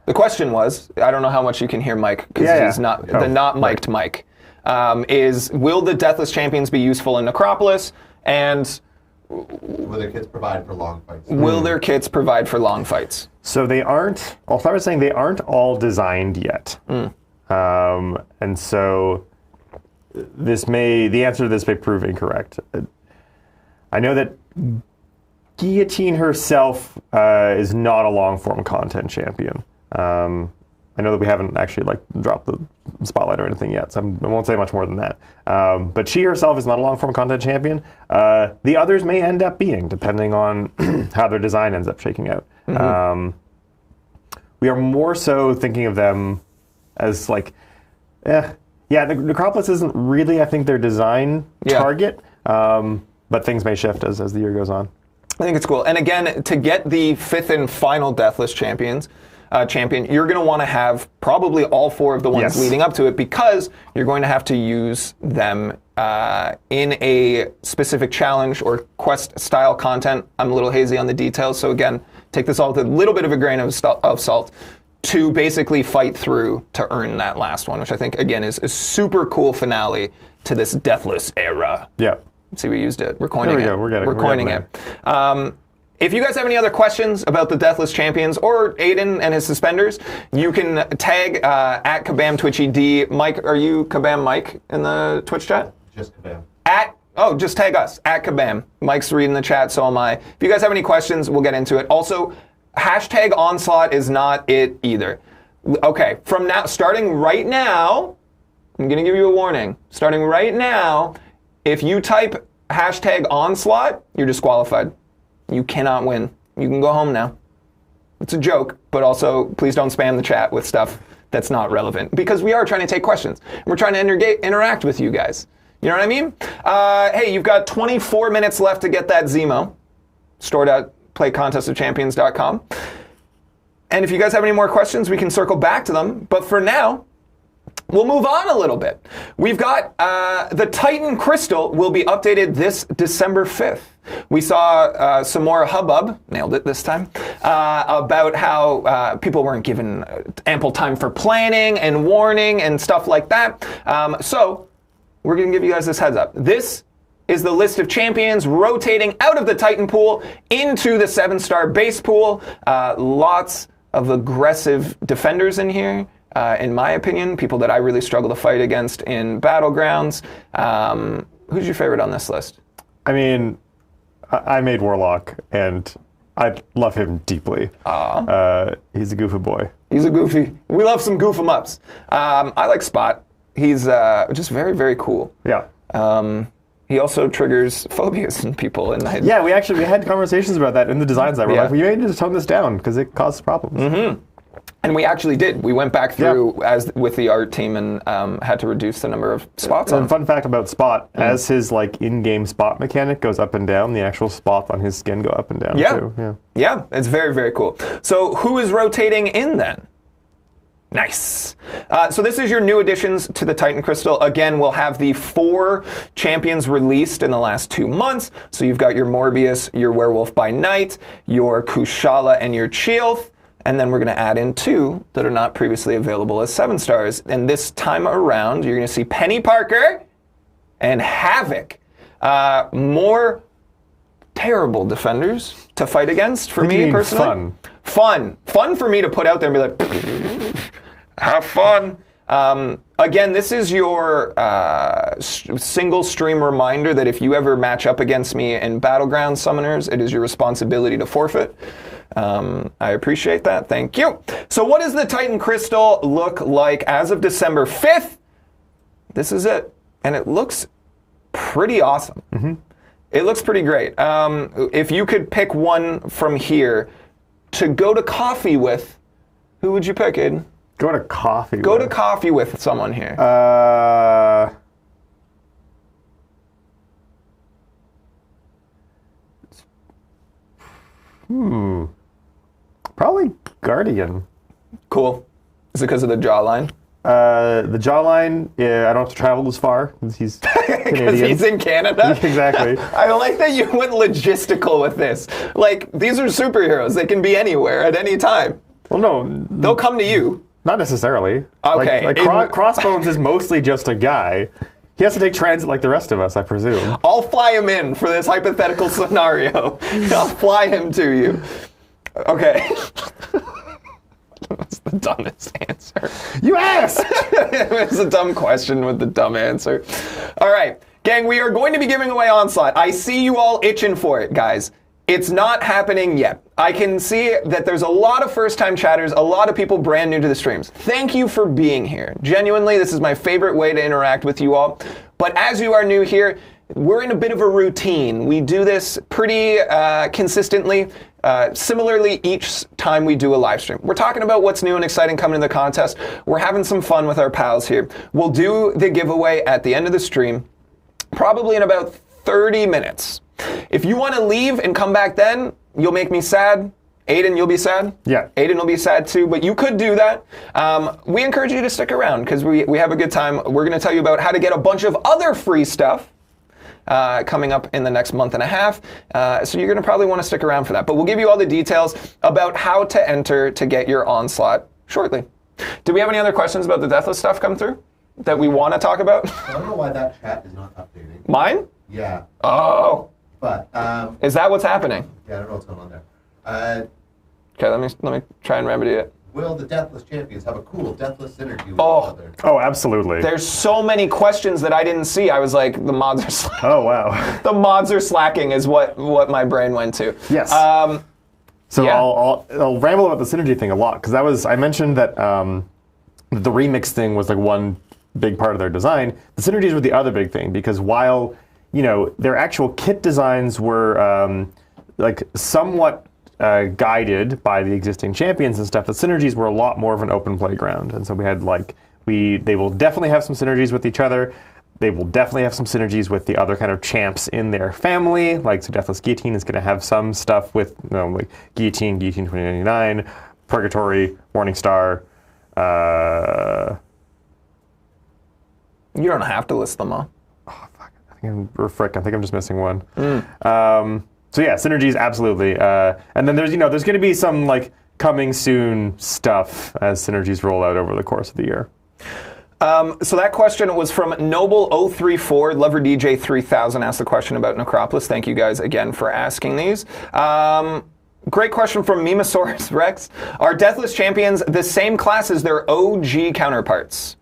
[SPEAKER 1] The question was, I don't know how much you can hear Mike, because he's not mic'd Mike, is will the Deathless champions be useful in Necropolis, and
[SPEAKER 4] will their kits provide for long fights?
[SPEAKER 1] Will their kits provide for long fights?
[SPEAKER 2] So they aren't, I'll start with saying they aren't all designed yet. And so the answer to this may prove incorrect. I know that Guillotine herself is not a long-form content champion. I know that we haven't actually like dropped the spotlight or anything yet, so I won't say much more than that. But she herself is not a long-form content champion. The others may end up being, depending on how their design ends up shaking out. We are more so thinking of them as like, the Necropolis isn't really, I think, their design target, but things may shift as the year goes on.
[SPEAKER 1] I think it's cool. And again, to get the 5th and final Deathless champion, you're going to want to have probably all 4 of the ones leading up to it, because you're going to have to use them in a specific challenge or quest style content. I'm a little hazy on the details, so again, take this all with a little bit of a grain of salt to basically fight through to earn that last one, which I think, again, is a super cool finale to this Deathless era.
[SPEAKER 2] Yeah.
[SPEAKER 1] See, we used it. We're coining it.
[SPEAKER 2] We're
[SPEAKER 1] coining it. If you guys have any other questions about the Deathless Champions or Aiden and his suspenders, you can tag at Kabam TwitchED. Mike, are you Kabam Mike in the Twitch chat?
[SPEAKER 4] Just Kabam.
[SPEAKER 1] Just tag us, at Kabam. Mike's reading the chat, so am I. If you guys have any questions, we'll get into it. Also, hashtag Onslaught is not it either. Okay, from now, starting right now, I'm going to give you a warning. Starting right now, if you type hashtag Onslaught, you're disqualified. You cannot win. You can go home now. It's a joke, but also please don't spam the chat with stuff that's not relevant, because we are trying to take questions. And we're trying to interact with you guys. You know what I mean? Hey, you've got 24 minutes left to get that Zemo stored at playcontestofchampions.com. And if you guys have any more questions, we can circle back to them. But for now, we'll move on a little bit. We've got the Titan Crystal will be updated this December 5th. We saw some more hubbub, nailed it this time, about how people weren't given ample time for planning and warning and stuff like that. So we're going to give you guys this heads up. This is the list of champions rotating out of the Titan pool into the 7-star base pool. Lots of aggressive defenders in here. In my opinion, people that I really struggle to fight against in Battlegrounds. Who's your favorite on this list?
[SPEAKER 2] I mean, I made Warlock, and I love him deeply. He's a goofy boy.
[SPEAKER 1] He's a goofy. We love some goof 'em ups. I like Spot. He's just very, very cool.
[SPEAKER 2] Yeah.
[SPEAKER 1] He also triggers phobias in people. And
[SPEAKER 2] yeah, we had conversations about that in the designs that were like, we may need to tone this down because it causes problems.
[SPEAKER 1] Mm-hmm. And we actually did. We went back through with the art team and had to reduce the number of spots.
[SPEAKER 2] And fun fact about Spot, as his in-game spot mechanic goes up and down, the actual spots on his skin go up and down too.
[SPEAKER 1] Yeah, it's very, very cool. So who is rotating in then? Nice. So this is your new additions to the Titan Crystal. Again, we'll have the 4 champions released in the last 2 months. So you've got your Morbius, your Werewolf by Night, your Kushala, and your Chilth. And then we're going to add in 2 that are not previously available as 7 stars. And this time around, you're going to see Penny Parker and Havoc. More terrible defenders to fight against for me personally. Fun for me to put out there and be like, have fun. Again, this is your single stream reminder that if you ever match up against me in Battleground Summoners, it is your responsibility to forfeit. I appreciate that. Thank you. So what does the Titan Crystal look like as of December 5th? This is it. And it looks pretty awesome. Mm-hmm. It looks pretty great. If you could pick one from here to go to coffee with, who would you pick, Aiden?
[SPEAKER 2] Go to coffee
[SPEAKER 1] Go to coffee with someone here.
[SPEAKER 2] Probably Guardian.
[SPEAKER 1] Cool. Is it because of the jawline?
[SPEAKER 2] The jawline, I don't have to travel as far. He's Canadian.
[SPEAKER 1] Because he's in Canada?
[SPEAKER 2] Exactly.
[SPEAKER 1] I like that you went logistical with this. Like, these are superheroes. They can be anywhere at any time.
[SPEAKER 2] Well, no.
[SPEAKER 1] They'll come to you.
[SPEAKER 2] Not necessarily.
[SPEAKER 1] Okay.
[SPEAKER 2] Crossbones is mostly just a guy. He has to take transit like the rest of us, I presume.
[SPEAKER 1] I'll fly him in for this hypothetical scenario. I'll fly him to you. Okay. That's the dumbest answer.
[SPEAKER 2] You asked!
[SPEAKER 1] It's a dumb question with the dumb answer. All right. Gang, we are going to be giving away Onslaught. I see you all itching for it, guys. It's not happening yet. I can see that there's a lot of first-time chatters, a lot of people brand new to the streams. Thank you for being here. Genuinely, this is my favorite way to interact with you all. But as you are new here, we're in a bit of a routine. We do this pretty consistently, similarly each time we do a live stream. We're talking about what's new and exciting coming in the contest. We're having some fun with our pals here. We'll do the giveaway at the end of the stream, probably in about 30 minutes. If you want to leave and come back then, you'll make me sad. Aiden, you'll be sad?
[SPEAKER 2] Yeah.
[SPEAKER 1] Aiden will be sad too, but you could do that. We encourage you to stick around because we have a good time. We're going to tell you about how to get a bunch of other free stuff coming up in the next month and a half. So you're going to probably want to stick around for that. But we'll give you all the details about how to enter to get your Onslaught shortly. Do we have any other questions about the Deathless stuff come through that we want to talk about?
[SPEAKER 4] I don't know why that chat is not updating.
[SPEAKER 1] Mine?
[SPEAKER 4] Yeah.
[SPEAKER 1] Oh.
[SPEAKER 4] But,
[SPEAKER 1] Is that what's happening?
[SPEAKER 4] yeah, I don't know what's going on there.
[SPEAKER 1] Okay, let me try and remedy it.
[SPEAKER 4] Will the Deathless Champions have a cool Deathless synergy with each
[SPEAKER 1] Oh.
[SPEAKER 4] other?
[SPEAKER 2] Oh, absolutely.
[SPEAKER 1] There's so many questions that I didn't see. I was like, the mods are slacking.
[SPEAKER 2] Oh, wow.
[SPEAKER 1] The mods are slacking is what my brain went to.
[SPEAKER 2] Yes. So
[SPEAKER 1] yeah.
[SPEAKER 2] I'll ramble about the synergy thing a lot because I mentioned that the remix thing was like one big part of their design. The synergies were the other big thing because while their actual kit designs were like somewhat guided by the existing champions and stuff, the synergies were a lot more of an open playground. And so we had they will definitely have some synergies with each other. They will definitely have some synergies with the other kind of champs in their family. So Deathless Guillotine is going to have some stuff with like Guillotine 2099, Purgatory, Morning Star.
[SPEAKER 1] You don't have to list them all.
[SPEAKER 2] I think I'm just missing one. So yeah, synergies, absolutely. And then there's going to be some coming soon stuff as synergies roll out over the course of the year.
[SPEAKER 1] So that question was from Noble034, Lover DJ 3000 asked the question about Necropolis. Thank you guys again for asking these. Great question from Mimosaurus Rex. Are Deathless Champions the same class as their OG counterparts?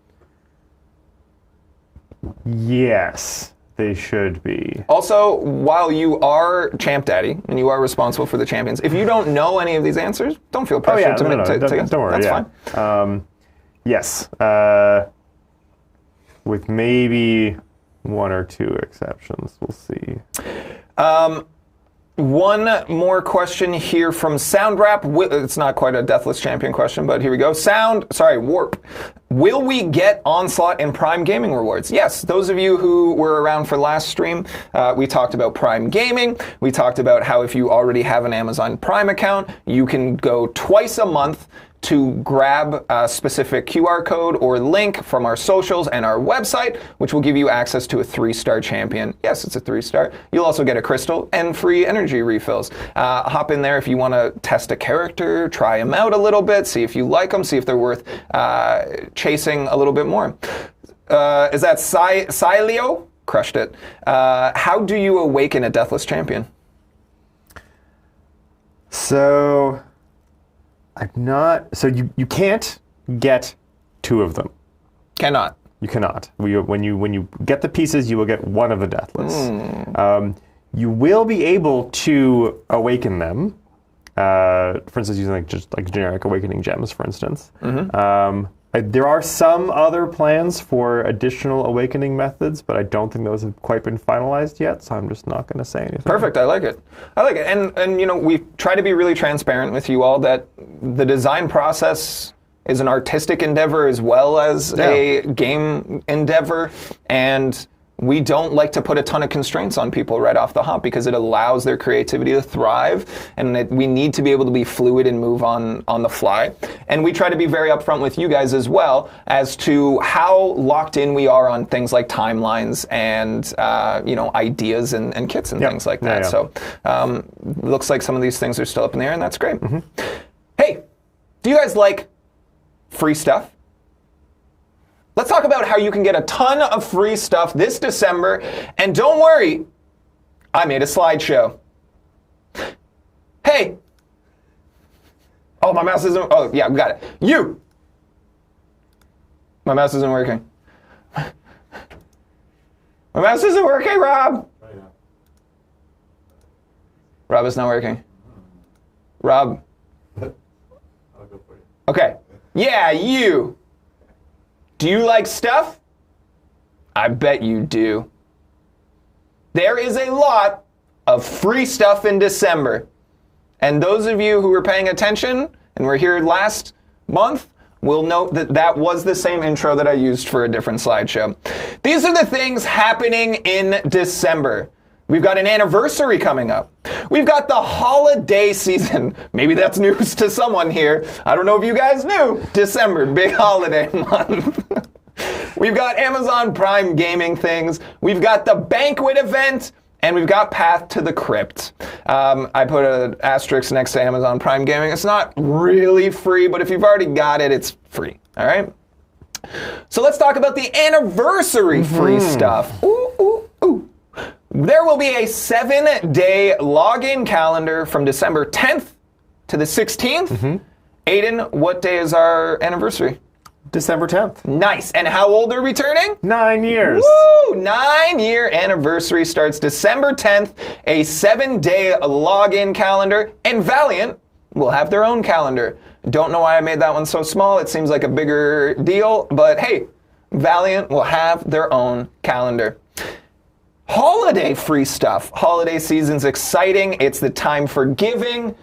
[SPEAKER 2] Yes, they should be.
[SPEAKER 1] Also, while you are Champ Daddy and you are responsible for the champions, if you don't know any of these answers, don't feel pressured to guess.
[SPEAKER 2] Don't worry.
[SPEAKER 1] That's
[SPEAKER 2] fine. Yes, with maybe one or two exceptions. We'll see.
[SPEAKER 1] One more question here from Soundrap. It's not quite a Deathless Champion question, but here we go. Warp. Will we get Onslaught and Prime Gaming rewards? Yes, those of you who were around for last stream, we talked about Prime Gaming. We talked about how if you already have an Amazon Prime account, you can go twice a month to grab a specific QR code or link from our socials and our website, which will give you access to a 3-star champion. Yes, it's a 3-star. You'll also get a crystal and free energy refills. Hop in there if you want to test a character, try them out a little bit, see if you like them, see if they're worth chasing a little bit more. Is that Sileo? Crushed it. How do you awaken a Deathless Champion?
[SPEAKER 2] So you can't get 2 of them.
[SPEAKER 1] Cannot.
[SPEAKER 2] You cannot. When you get the pieces, you will get one of the Deathless. You will be able to awaken them. For instance, using just generic awakening gems, for instance. There are some other plans for additional awakening methods, but I don't think those have quite been finalized yet, so I'm just not going to say anything.
[SPEAKER 1] Perfect. I like it. And we try to be really transparent with you all that the design process is an artistic endeavor as well as a game endeavor, and we don't like to put a ton of constraints on people right off the hop because it allows their creativity to thrive, and we need to be able to be fluid and move on the fly. And we try to be very upfront with you guys as well as to how locked in we are on things like timelines and ideas and kits and things like that. So looks like some of these things are still up in the air, and that's great. Hey, do you guys like free stuff? Let's talk about how you can get a ton of free stuff this December. And don't worry, I made a slideshow. Hey. Oh, my mouse isn't. Oh, yeah, we got it. You. My mouse isn't working. My mouse isn't working, Rob. Rob is not working. Rob.
[SPEAKER 4] I'll go for it.
[SPEAKER 1] Okay. Yeah, you. Do you like stuff? I bet you do. There is a lot of free stuff in December. And those of you who were paying attention and were here last month will note that that was the same intro that I used for a different slideshow. These are the things happening in December. We've got an anniversary coming up. We've got the holiday season. Maybe that's news to someone here. I don't know if you guys knew. December, big holiday month. We've got Amazon Prime gaming things. We've got the banquet event. And we've got Path to the Crypt. I put an asterisk next to Amazon Prime Gaming. It's not really free, but if you've already got it, it's free. All right? So let's talk about the anniversary free stuff. Ooh, ooh, ooh. There will be a 7-day login calendar from December 10th to the 16th. Aiden, what day is our anniversary?
[SPEAKER 2] December 10th.
[SPEAKER 1] Nice. And how old are we turning?
[SPEAKER 2] 9 years.
[SPEAKER 1] Woo! 9-year anniversary starts December 10th, a 7-day login calendar, and Valiant will have their own calendar. Don't know why I made that one so small. It seems like a bigger deal, but hey, Valiant will have their own calendar. Holiday free stuff. Holiday season's exciting. It's the time for giving.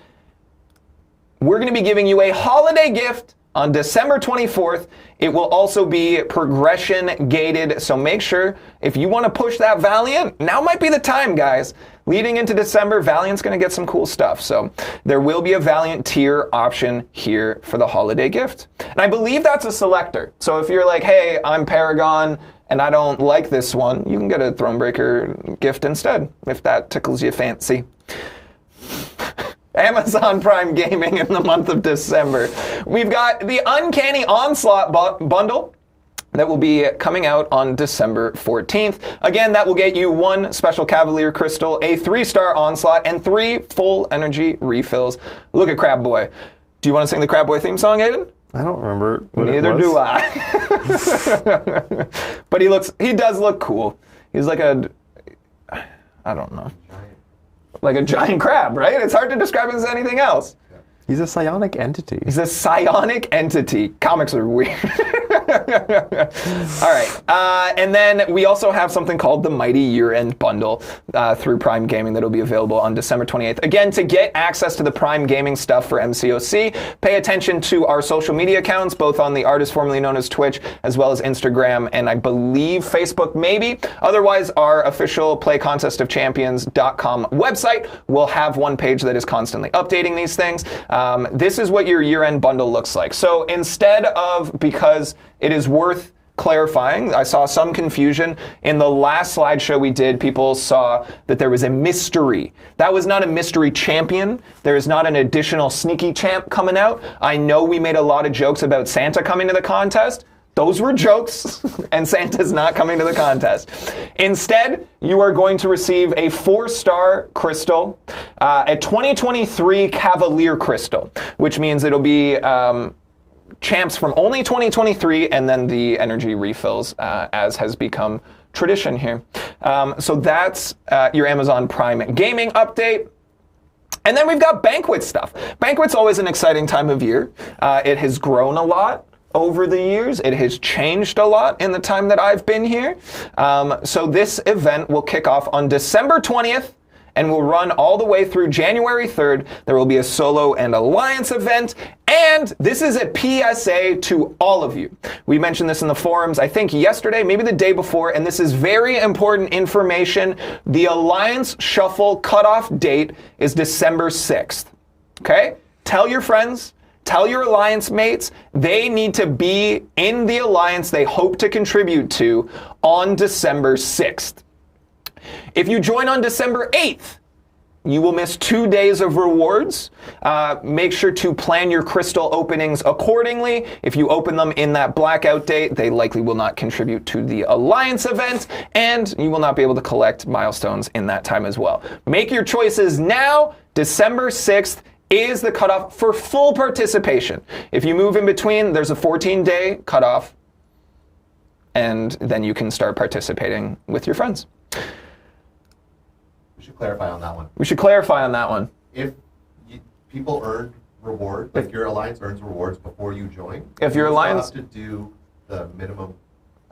[SPEAKER 1] We're going to be giving you a holiday gift on December 24th. It will also be progression gated, so make sure if you want to push that Valiant, now might be the time, guys. Leading into December, Valiant's going to get some cool stuff, so there will be a Valiant tier option here for the holiday gift. And I believe that's a selector, so if you're like, hey, I'm Paragon and I don't like this one, you can get a Thronebreaker gift instead, if that tickles your fancy. Amazon Prime Gaming in the month of December. We've got the Uncanny Onslaught bundle that will be coming out on December 14th. Again, that will get you 1 special Cavalier Crystal, a 3-star Onslaught, and 3 full energy refills. Look at Crab Boy. Do you want to sing the Crab Boy theme song, Aiden?
[SPEAKER 2] I don't remember what
[SPEAKER 1] Neither
[SPEAKER 2] it was.
[SPEAKER 1] do I. But he does look cool. He's like I don't know. Like a giant crab, right? It's hard to describe him as anything else.
[SPEAKER 2] He's a psionic entity.
[SPEAKER 1] He's a psionic entity. Comics are weird. All right. And then we also have something called the Mighty Year-End Bundle through Prime Gaming that will be available on December 28th. Again, to get access to the Prime Gaming stuff for MCOC, pay attention to our social media accounts, both on the artist formerly known as Twitch, as well as Instagram, and I believe Facebook maybe. Otherwise, our official playcontestofchampions.com website will have one page that is constantly updating these things. This is what your year-end bundle looks like. So instead of, because it is worth clarifying, I saw some confusion. In the last slideshow we did, people saw that there was a mystery. That was not a mystery champion. There is not an additional sneaky champ coming out. I know we made a lot of jokes about Santa coming to the contest. Those were jokes, and Santa's not coming to the contest. Instead, you are going to receive a 4-star crystal, a 2023 Cavalier crystal, which means it'll be champs from only 2023, and then the energy refills, as has become tradition here. So that's your Amazon Prime Gaming update. And then we've got banquet stuff. Banquet's always an exciting time of year. It has grown a lot over the years. It has changed a lot in the time that I've been here. So this event will kick off on December 20th and will run all the way through January 3rd. There will be a solo and alliance event, and this is a PSA to all of you. We mentioned this in the forums, I think yesterday, maybe the day before, and this is very important information. The alliance shuffle cutoff date is December 6th. Okay? Tell your friends. Tell your alliance mates they need to be in the alliance they hope to contribute to on December 6th. If you join on December 8th, you will miss 2 days of rewards. Make sure to plan your crystal openings accordingly. If you open them in that blackout date, they likely will not contribute to the alliance event, and you will not be able to collect milestones in that time as well. Make your choices now. December 6th is the cutoff for full participation. If you move in between, there's a 14-day cutoff, and then you can start participating with your friends.
[SPEAKER 4] We should clarify on that one.
[SPEAKER 1] We should clarify on that one.
[SPEAKER 4] If people earn rewards, like your alliance earns rewards before you join,
[SPEAKER 1] If your
[SPEAKER 4] you
[SPEAKER 1] alliance...
[SPEAKER 4] still have to do the minimum.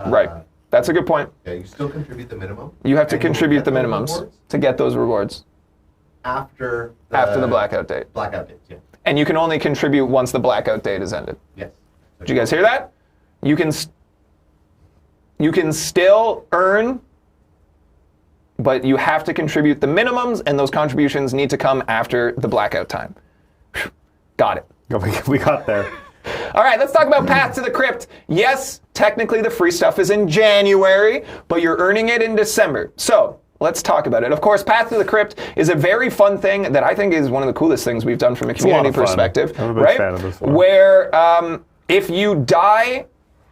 [SPEAKER 1] Right. That's a good point.
[SPEAKER 4] Yeah, you still contribute the minimum.
[SPEAKER 1] You have to
[SPEAKER 4] and you will
[SPEAKER 1] contribute the
[SPEAKER 4] get those
[SPEAKER 1] minimums
[SPEAKER 4] rewards
[SPEAKER 1] to get those rewards
[SPEAKER 4] after
[SPEAKER 1] after the blackout date.
[SPEAKER 4] Blackout date, yeah.
[SPEAKER 1] And you can only contribute once the blackout date is ended.
[SPEAKER 4] Yes.
[SPEAKER 1] Did you guys hear that? You can still earn, but you have to contribute the minimums, and those contributions need to come after the blackout time. Whew. Got it.
[SPEAKER 2] We got there.
[SPEAKER 1] All right, let's talk about Path to the Crypt. Yes, technically the free stuff is in January, but you're earning it in December. So let's talk about it. Of course, Path to the Crypt is a very fun thing that I think is one of the coolest things we've done from a community perspective.
[SPEAKER 2] I'm a big fan of this one.
[SPEAKER 1] Where if you die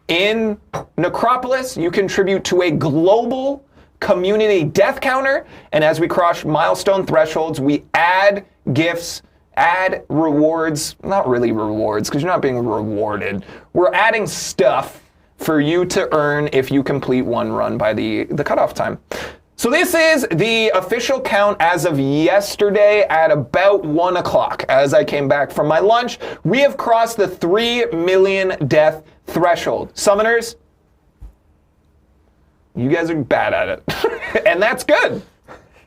[SPEAKER 1] in Necropolis, you contribute to a global community death counter, and as we cross milestone thresholds, we add gifts, add rewards, not really rewards, because you're not being rewarded. We're adding stuff for you to earn if you complete one run by the cutoff time. So this is the official count as of yesterday at about 1 o'clock. As I came back from my lunch, we have crossed the 3 million death threshold. Summoners, you guys are bad at it. And that's good,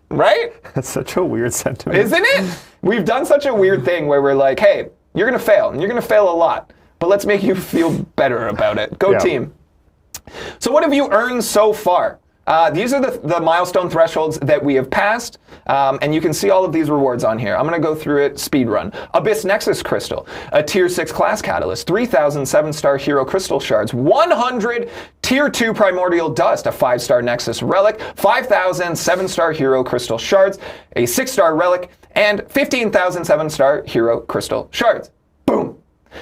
[SPEAKER 1] right?
[SPEAKER 2] That's such a weird sentiment.
[SPEAKER 1] Isn't it? We've done such a weird thing where we're like, hey, you're going to fail, and you're going to fail a lot, but let's make you feel better about it. Go team. So what have you earned so far? These are the milestone thresholds that we have passed, and you can see all of these rewards on here. I'm going to go through it speed run. Abyss Nexus Crystal, a Tier 6 class catalyst, 3,000 7-star hero crystal shards, 100 Tier 2 primordial dust, a 5-star Nexus relic, 5,000 7-star hero crystal shards, a 6-star relic, and 15,000 7-star hero crystal shards. Boom.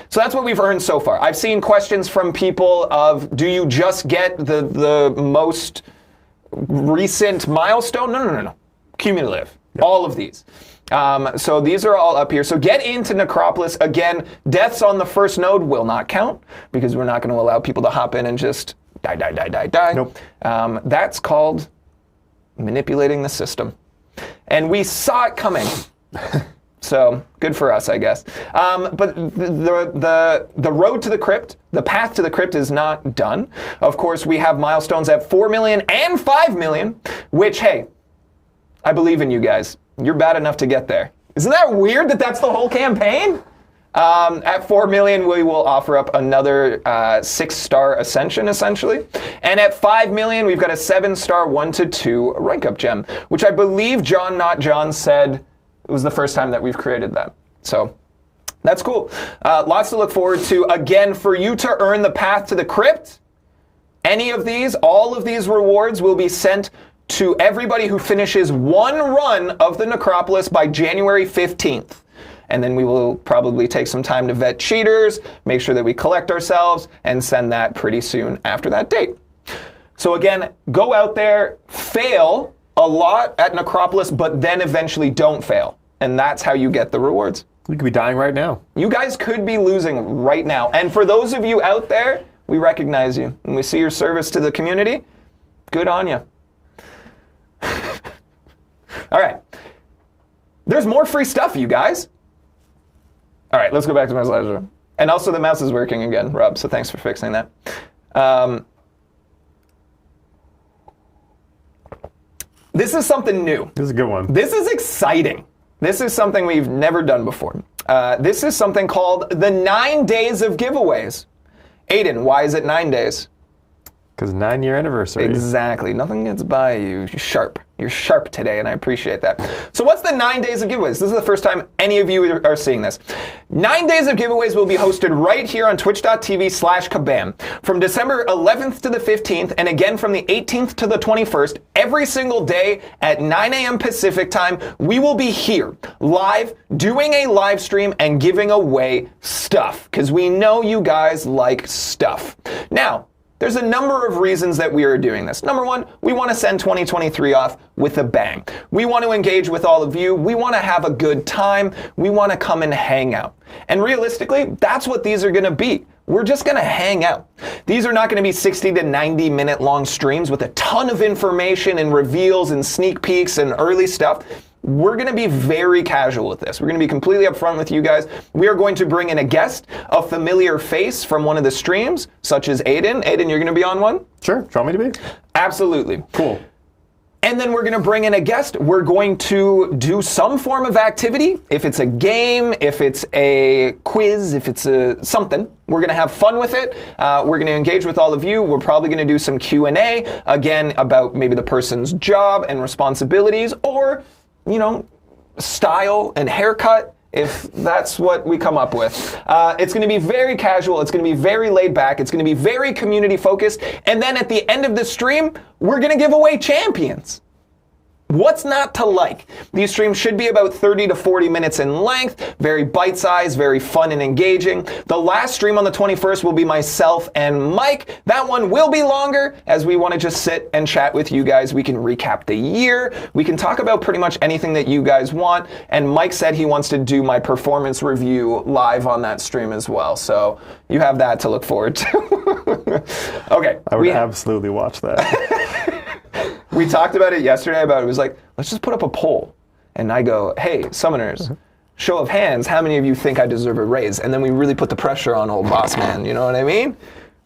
[SPEAKER 1] So that's what we've earned so far. I've seen questions from people of, do you just get the most recent milestone? No. Cumulative. Yep. All of these. So these are all up here. So get into Necropolis. Again, deaths on the first node will not count because we're not going to allow people to hop in and just die.
[SPEAKER 2] Nope.
[SPEAKER 1] That's called manipulating the system. And we saw it coming. So good for us, I guess. But the road to the crypt, the path to the crypt is not done. Of course, we have milestones at 4 million and 5 million, which, hey, I believe in you guys. You're bad enough to get there. Isn't that weird that that's the whole campaign? At 4 million, we will offer up another 6-star Ascension, essentially. And at 5 million, we've got a 7-star 1-2 rank up gem, which I believe John Not John said it was the first time that we've created that. So that's cool. Lots to look forward to. Again, for you to earn the path to the crypt, any of these, all of these rewards will be sent to everybody who finishes one run of the Necropolis by January 15th. And then we will probably take some time to vet cheaters, make sure that we collect ourselves, and send that pretty soon after that date. So again, go out there, fail a lot at Necropolis, but then eventually don't fail. And that's how you get the rewards.
[SPEAKER 2] We could be dying right now.
[SPEAKER 1] You guys could be losing right now. And for those of you out there, we recognize you. And we see your service to the community. Good on you. All right. There's more free stuff, you guys. All right, let's go back to my slides. And also the mouse is working again, Rob, so thanks for fixing that. This is something new.
[SPEAKER 2] This is a good one.
[SPEAKER 1] This is exciting. This is something we've never done before. This is something called the 9 days of giveaways. Aiden, why is it 9 days?
[SPEAKER 2] Because 9-year anniversary.
[SPEAKER 1] Exactly. Nothing gets by you. You're sharp. You're sharp today, and I appreciate that. So what's the 9 days of giveaways? This is the first time any of you are seeing this. 9 days of giveaways will be hosted right here on twitch.tv/kabam. From December 11th to the 15th, and again from the 18th to the 21st, every single day at 9 a.m. Pacific time, we will be here, live, doing a live stream and giving away stuff. Because we know you guys like stuff. Now, there's a number of reasons that we are doing this. Number one, we want to send 2023 off with a bang. We want to engage with all of you. We want to have a good time. We want to come and hang out. And realistically, that's what these are going to be. we're just going to hang out. These are not going to be 60 to 90 minute long streams with a ton of information and reveals and sneak peeks and early stuff. We're going to be very casual with this. We're going to be completely upfront with you guys. We are going to bring in a guest, a familiar face from one of the streams, such as Aiden. Aiden, you're going to be on one?
[SPEAKER 2] Sure. Do you want me to be?
[SPEAKER 1] Absolutely.
[SPEAKER 2] Cool.
[SPEAKER 1] And then we're going to bring in a guest. We're going to do some form of activity. If it's a game, if it's a quiz, if it's something, we're going to have fun with it. We're going to engage with all of you. We're probably going to do some Q&A, again, about maybe the person's job and responsibilities, or, you know, style and haircut, if that's what we come up with. It's going to be very casual. It's going to be very laid back. It's going to be very community focused. And then at the end of the stream, we're going to give away champions. What's not to like? These streams should be about 30 to 40 minutes in length, very bite-sized, very fun and engaging. The last stream on the 21st will be myself and Mike. That one will be longer, as we want to just sit and chat with you guys. We can recap the year. We can talk about pretty much anything that you guys want. And Mike said he wants to do my performance review live on that stream as well. So you have that to look forward to. Okay.
[SPEAKER 2] I would absolutely watch that.
[SPEAKER 1] We talked about it yesterday, it was like, let's just put up a poll. And I go, hey, summoners, show of hands, how many of you think I deserve a raise? And then we really put the pressure on old boss man, you know what I mean?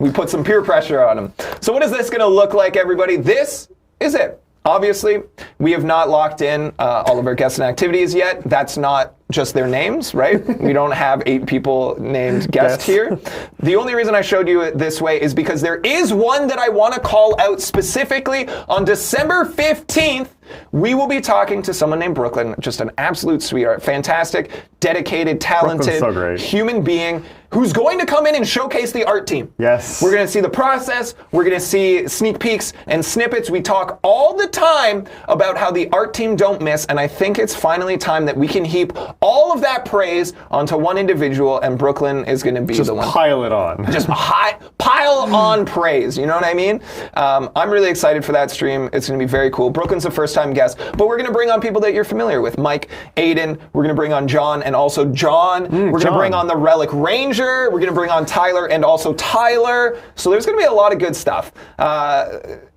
[SPEAKER 1] We put some peer pressure on him. So what is this going to look like, everybody? This is it. Obviously, we have not locked in all of our guests and activities yet. That's not just their names, right? We don't have 8 people named guest here. The only reason I showed you it this way is because there is one that I want to call out specifically. On December 15th, we will be talking to someone named Brooklyn, just an absolute sweetheart, fantastic, dedicated, talented human being who's going to come in and showcase the art team.
[SPEAKER 2] Yes.
[SPEAKER 1] We're going to see the process. We're going to see sneak peeks and snippets. We talk all the time about how the art team don't miss, and I think it's finally time that we can heap all of that praise onto one individual, and Brooklyn is going to be the one.
[SPEAKER 2] Just pile it on.
[SPEAKER 1] Just pile on praise, you know what I mean? I'm really excited for that stream. It's going to be very cool. Brooklyn's a first-time guest, but we're going to bring on people that you're familiar with. Mike, Aiden, we're going to bring on John, and also John. We're going to bring on the Relic Ranger. We're going to bring on Tyler and also Tyler. So there's going to be a lot of good stuff.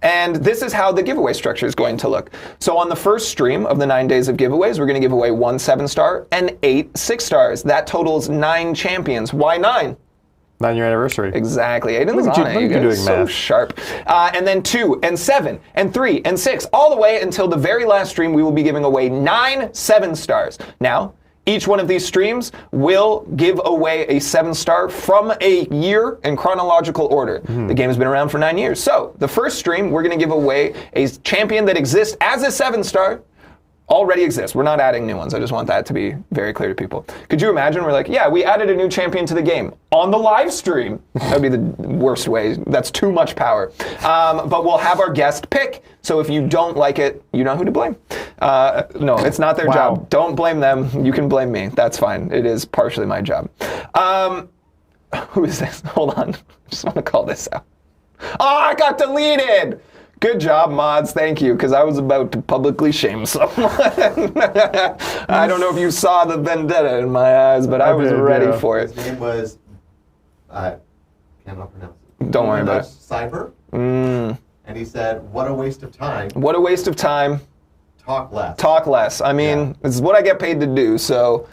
[SPEAKER 1] And this is how the giveaway structure is going to look. So on the first stream of the 9 days of giveaways, we're going to give away 1 7-star and 8 6-stars. That totals 9 champions. Why 9?
[SPEAKER 2] 9-year anniversary.
[SPEAKER 1] Exactly. Aiden's on it. You guys are so sharp. And then 2 and 7 and 3 and 6, all the way until the very last stream, we will be giving away 9 7-stars. Now, each one of these streams will give away a 7-star from a year in chronological order. The game has been around for 9 years. So the first stream, we're going to give away a champion that exists as a 7-star. Already exists. We're not adding new ones. I just want that to be very clear to people. Could you imagine? We're like, yeah, we added a new champion to the game on the live stream. That would be the worst way. That's too much power. But we'll have our guest pick. So if you don't like it, you know who to blame. No, it's not their job. Don't blame them. You can blame me. That's fine. It is partially my job. Who is this? Hold on. I just want to call this out. Oh, I got deleted. Good job, mods. Thank you, because I was about to publicly shame someone. I don't know if you saw the vendetta in my eyes, but I was ready for it.
[SPEAKER 4] His name was, I cannot pronounce it.
[SPEAKER 1] Don't worry about it.
[SPEAKER 4] Cyber. And he said, what a waste of time.
[SPEAKER 1] What a waste of time.
[SPEAKER 4] Talk less.
[SPEAKER 1] Talk less. I mean, this is what I get paid to do, so.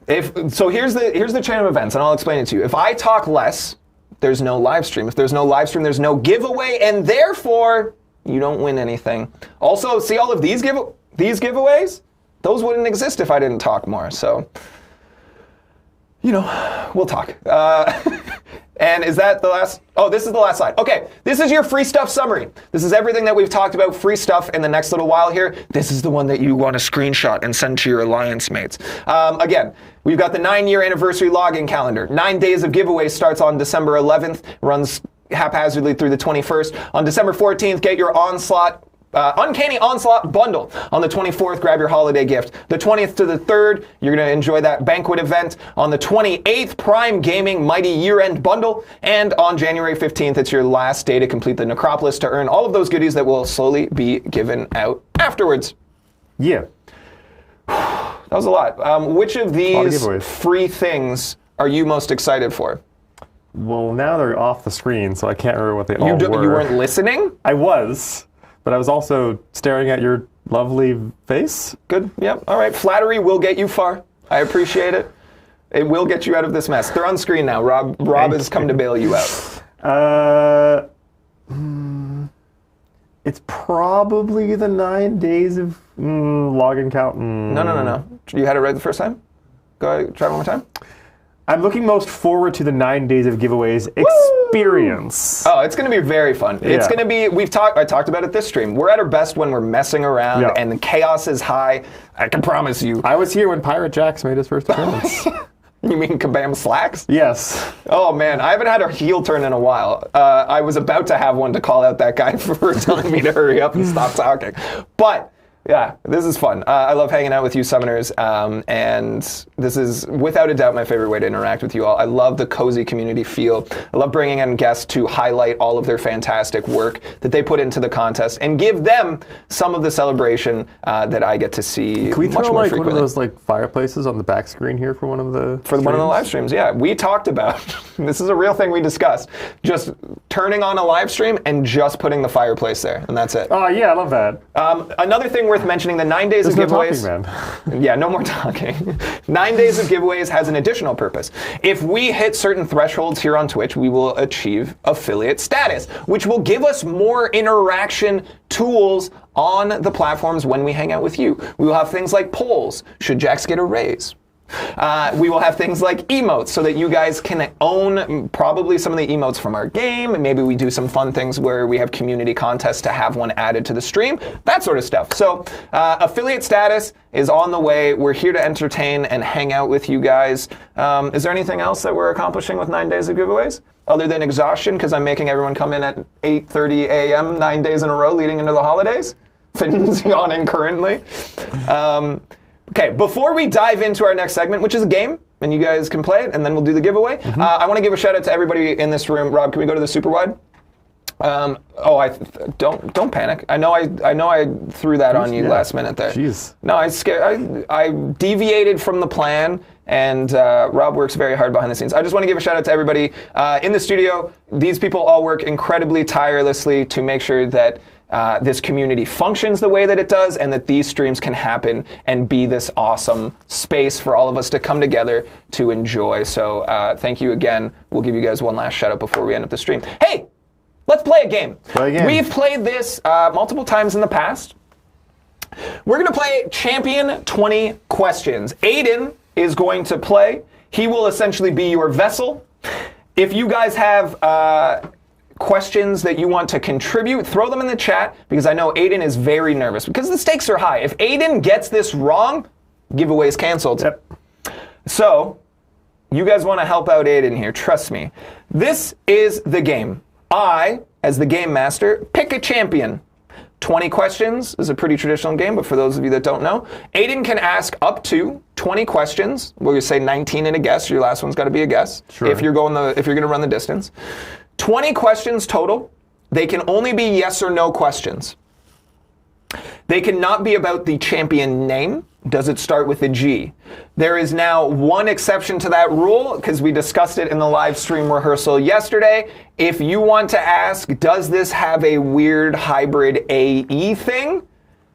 [SPEAKER 1] Here's the chain of events, and I'll explain it to you. If I talk less, there's no live stream. If there's no live stream, there's no giveaway, and therefore, you don't win anything. Also, see all of these giveaways? Those wouldn't exist if I didn't talk more, so, you know, we'll talk. And is that the last? Oh, this is the last slide. Okay, this is your free stuff summary. This is everything that we've talked about, free stuff in the next little while here. This is the one that you want to screenshot and send to your alliance mates. Again, we've got the 9-year anniversary login calendar. 9 days of giveaways starts on December 11th, runs haphazardly through the 21st. On December 14th, get your Onslaught Uncanny Onslaught bundle. On the 24th, grab your holiday gift. The 20th to the 3rd, you're going to enjoy that banquet event. On the 28th, Prime Gaming Mighty Year-End bundle. And on January 15th, it's your last day to complete the Necropolis to earn all of those goodies that will slowly be given out afterwards.
[SPEAKER 2] Yeah.
[SPEAKER 1] That was a lot. Which of these free things are you most excited for?
[SPEAKER 2] Well, now they're off the screen, so I can't remember what they all were.
[SPEAKER 1] You weren't listening?
[SPEAKER 2] I was, but I was also staring at your lovely face.
[SPEAKER 1] Good. Yep. All right. Flattery will get you far. I appreciate it. It will get you out of this mess. They're on screen now. Rob has come to bail you out.
[SPEAKER 2] It's probably the 9 days of login count.
[SPEAKER 1] No. You had it right the first time? Go ahead, try one more time.
[SPEAKER 2] I'm looking most forward to the 9 days of giveaways experience.
[SPEAKER 1] Oh, it's going to be very fun. It's going to be, I talked about it this stream. We're at our best when we're messing around and the chaos is high. I can promise you.
[SPEAKER 2] I was here when Pirate Jax made his first appearance.
[SPEAKER 1] You mean Kabam Slacks?
[SPEAKER 2] Yes.
[SPEAKER 1] Oh, man. I haven't had a heel turn in a while. I was about to have one to call out that guy for telling me to hurry up and stop talking. But, yeah, this is fun. I love hanging out with you summoners, and this is, without a doubt, my favorite way to interact with you all. I love the cozy community feel. I love bringing in guests to highlight all of their fantastic work that they put into the contest and give them some of the celebration that I get to see
[SPEAKER 2] Can we
[SPEAKER 1] much
[SPEAKER 2] throw
[SPEAKER 1] more
[SPEAKER 2] like
[SPEAKER 1] frequently.
[SPEAKER 2] one of those fireplaces on the back screen here for one of the
[SPEAKER 1] one of the live streams? Yeah, we talked about, this is a real thing we discussed, just turning on a live stream and just putting the fireplace there, and that's it.
[SPEAKER 2] Oh, yeah, I love that.
[SPEAKER 1] Another thing worth mentioning, the 9 days of giveaways.
[SPEAKER 2] No talking, man.
[SPEAKER 1] Yeah, no more talking. 9 days of giveaways has an additional purpose. If we hit certain thresholds here on Twitch, we will achieve affiliate status, which will give us more interaction tools on the platforms when we hang out with you. We will have things like polls. Should Jax get a raise? We will have things like emotes so that you guys can own probably some of the emotes from our game, and maybe we do some fun things where we have community contests to have one added to the stream, that sort of stuff. So affiliate status is on the way. We're here to entertain and hang out with you guys. Is there anything else that we're accomplishing with 9 days of giveaways? Other than exhaustion, because I'm making everyone come in at 8:30 a.m. 9 days in a row leading into the holidays? Finn's yawning currently. Okay, before we dive into our next segment, which is a game, and you guys can play it, and then we'll do the giveaway, I want to give a shout out to everybody in this room. Rob, can we go to the super wide? Don't panic. I know I threw that on you last minute there.
[SPEAKER 2] Jeez.
[SPEAKER 1] No, I deviated from the plan, and Rob works very hard behind the scenes. I just want to give a shout out to everybody in the studio. These people all work incredibly tirelessly to make sure that this community functions the way that it does, and that these streams can happen and be this awesome space for all of us to come together to enjoy. So thank you again. We'll give you guys one last shout out before we end up the stream. Hey, let's play a game. We've played this multiple times in the past. We're going to play Champion 20 Questions. Aiden is going to play. He will essentially be your vessel. If you guys have questions that you want to contribute, throw them in the chat, because I know Aiden is very nervous because the stakes are high. If Aiden gets this wrong, giveaway's canceled.
[SPEAKER 2] Yep.
[SPEAKER 1] So, you guys want to help out Aiden here, trust me. This is the game. I, as the game master, pick a champion. 20 questions is a pretty traditional game, but for those of you that don't know, Aiden can ask up to 20 questions. We'll say 19 in a guess. Your last one's got to be a guess.
[SPEAKER 2] Sure.
[SPEAKER 1] If you're going to run the distance. 20 questions total. They can only be yes or no questions. They cannot be about the champion name. Does it start with a G? There is now one exception to that rule, because we discussed it in the live stream rehearsal yesterday. If you want to ask, does this have a weird hybrid AE thing?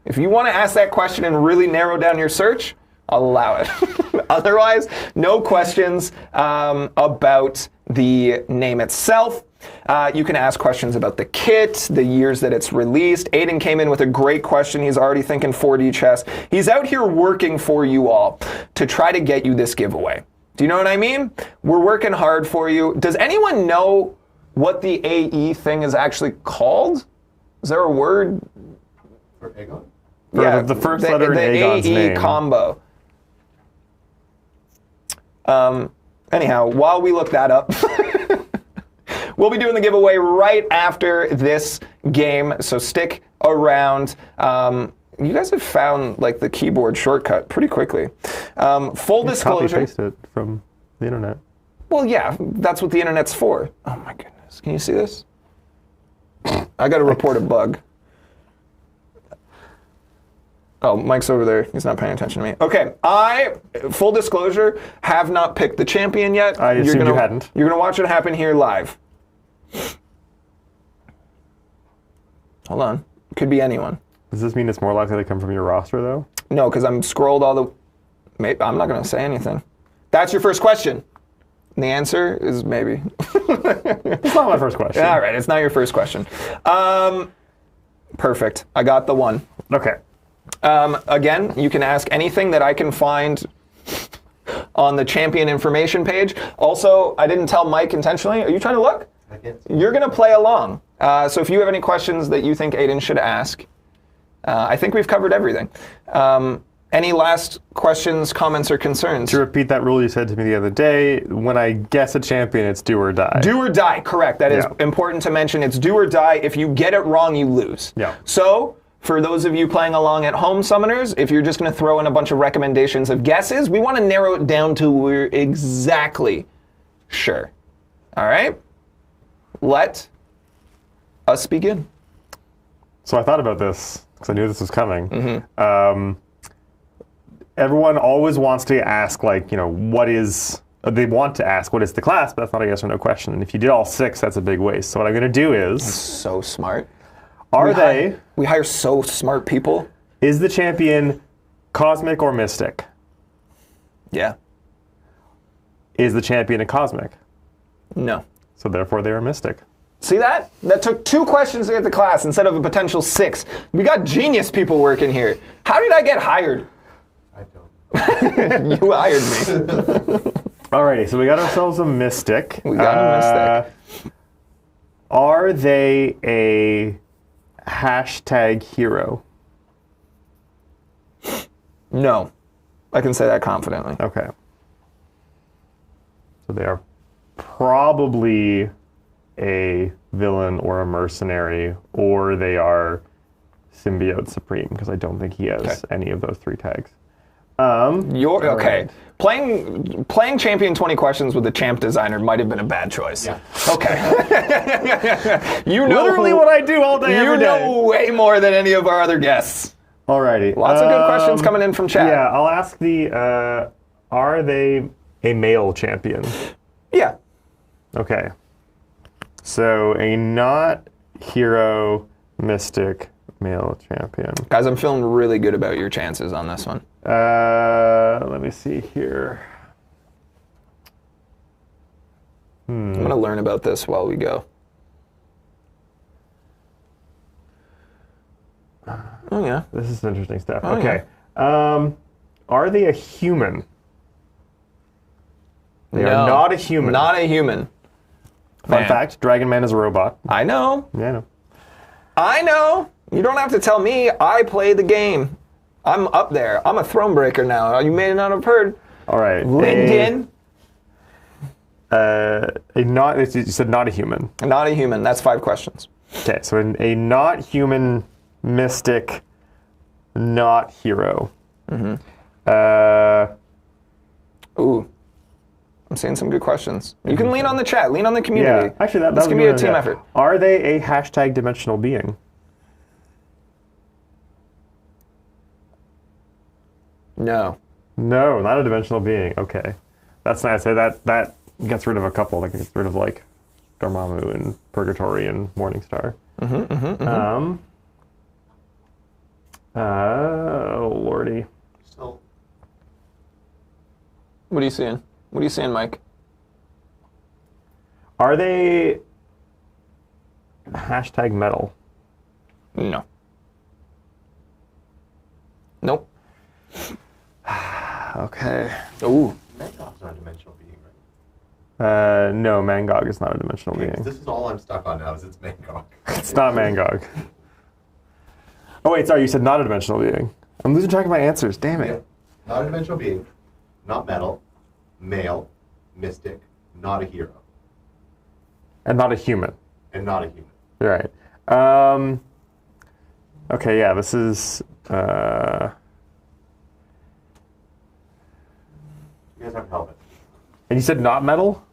[SPEAKER 1] If you want to ask that question and really narrow down your search, I'll allow it. Otherwise, no questions about the name itself. You can ask questions about the kit, the years that it's released. Aiden came in with a great question. He's already thinking 4D chess. He's out here working for you all to try to get you this giveaway. Do you know what I mean? We're working hard for you. Does anyone know what the AE thing is actually called? Is there a word?
[SPEAKER 4] For Aegon?
[SPEAKER 2] Yeah, the first letter in Aegon's
[SPEAKER 1] AE
[SPEAKER 2] name.
[SPEAKER 1] combo. Anyhow, while we look that up, we'll be doing the giveaway right after this game, so stick around. You guys have found like the keyboard shortcut pretty quickly. Full disclosure.
[SPEAKER 2] Copy paste it from the internet.
[SPEAKER 1] Well, yeah, that's what the internet's for. Oh my goodness, can you see this? I got to report a bug. Oh, Mike's over there. He's not paying attention to me. Okay, full disclosure, have not picked the champion yet.
[SPEAKER 2] I assumed you hadn't.
[SPEAKER 1] You're going to watch it happen here live. Hold on. Could be anyone.
[SPEAKER 2] Does this mean it's more likely to come from your roster, though?
[SPEAKER 1] No, because I'm scrolled all the... Maybe, I'm not going to say anything. That's your first question. And the answer is maybe.
[SPEAKER 2] It's not my first question.
[SPEAKER 1] All right, it's not your first question. Perfect. I got the one.
[SPEAKER 2] Okay.
[SPEAKER 1] Again, you can ask anything that I can find on the champion information page. Also, I didn't tell Mike intentionally. Are you trying to look?
[SPEAKER 4] I can't.
[SPEAKER 1] You're going to play along. So if you have any questions that you think Aiden should ask, I think we've covered everything. Any last questions, comments, or concerns?
[SPEAKER 2] To repeat that rule you said to me the other day, when I guess a champion, it's do or die.
[SPEAKER 1] Do or die, correct. That is important to mention. It's do or die. If you get it wrong, you lose.
[SPEAKER 2] Yeah.
[SPEAKER 1] So, for those of you playing along at home, summoners, if you're just going to throw in a bunch of recommendations of guesses, we want to narrow it down to we're exactly sure. All right? Let us begin.
[SPEAKER 2] So I thought about this, because I knew this was coming. Everyone always wants to ask, like, what is... They want to ask, what is the class? But that's not a yes or no question. And if you did all 6, that's a big waste. So what I'm going to do is...
[SPEAKER 1] So smart.
[SPEAKER 2] We
[SPEAKER 1] hire so smart people.
[SPEAKER 2] Is the champion cosmic or mystic?
[SPEAKER 1] Yeah.
[SPEAKER 2] Is the champion a cosmic?
[SPEAKER 1] No.
[SPEAKER 2] So therefore they are mystic.
[SPEAKER 1] See that? That took 2 questions to get the class instead of a potential 6. We got genius people working here. How did I get hired?
[SPEAKER 4] I don't.
[SPEAKER 1] You hired me.
[SPEAKER 2] Alrighty, so we got ourselves a mystic.
[SPEAKER 1] We got a mystic.
[SPEAKER 2] Are they a hashtag hero?
[SPEAKER 1] No. I can say that confidently.
[SPEAKER 2] Okay. So they are probably a villain or a mercenary, or they are symbiote supreme, because I don't think he has any of those 3 tags.
[SPEAKER 1] Okay. Playing champion 20 questions with the champ designer might have been a bad choice.
[SPEAKER 4] Yeah.
[SPEAKER 1] Okay. You know
[SPEAKER 2] Literally what I do all day, every day.
[SPEAKER 1] You know way more than any of our other guests.
[SPEAKER 2] Alrighty.
[SPEAKER 1] Lots of good questions coming in from chat.
[SPEAKER 2] Yeah, I'll ask are they a male champion?
[SPEAKER 1] Yeah.
[SPEAKER 2] Okay. So a not hero mystic male champion.
[SPEAKER 1] Guys, I'm feeling really good about your chances on this one.
[SPEAKER 2] Let me see here.
[SPEAKER 1] I'm going to learn about this while we go. Oh, yeah.
[SPEAKER 2] This is interesting stuff.
[SPEAKER 1] Oh,
[SPEAKER 2] okay. Are they a human? They are not a human.
[SPEAKER 1] Not a human.
[SPEAKER 2] Fun fact, Dragon Man is a robot.
[SPEAKER 1] I know.
[SPEAKER 2] Yeah, I know.
[SPEAKER 1] I know. You don't have to tell me. I play the game. I'm up there. I'm a throne breaker now. You may not have heard.
[SPEAKER 2] All right.
[SPEAKER 1] LinkedIn.
[SPEAKER 2] You said not a human.
[SPEAKER 1] Not a human. That's 5 questions.
[SPEAKER 2] Okay, so a not human mystic, not hero.
[SPEAKER 1] Ooh. I'm seeing some good questions. You can lean on the chat. Lean on the community.
[SPEAKER 2] Yeah, actually,
[SPEAKER 1] this can be a team effort.
[SPEAKER 2] Are they a hashtag dimensional being?
[SPEAKER 1] No.
[SPEAKER 2] No, not a dimensional being. Okay, that's nice. That gets rid of a couple. That gets rid of like Dormammu and Purgatory and Morningstar. Oh lordy.
[SPEAKER 4] So,
[SPEAKER 1] What are you seeing? What are you seeing, Mike?
[SPEAKER 2] Are they hashtag metal?
[SPEAKER 1] No. Nope.
[SPEAKER 2] Okay.
[SPEAKER 1] Ooh.
[SPEAKER 4] Mangog's not a dimensional being, right?
[SPEAKER 2] No, Mangog is not a dimensional being.
[SPEAKER 4] This is all I'm stuck on now, is it's Mangog.
[SPEAKER 2] It's not Mangog. Oh wait, sorry, you said not a dimensional being. I'm losing track of my answers, damn it.
[SPEAKER 4] Yeah. Not a dimensional being, not metal, male, mystic, not a hero,
[SPEAKER 2] And not a human.
[SPEAKER 4] and not a human.
[SPEAKER 2] Right. Okay, yeah, this is...
[SPEAKER 4] You guys have to help it.
[SPEAKER 2] And you said not metal?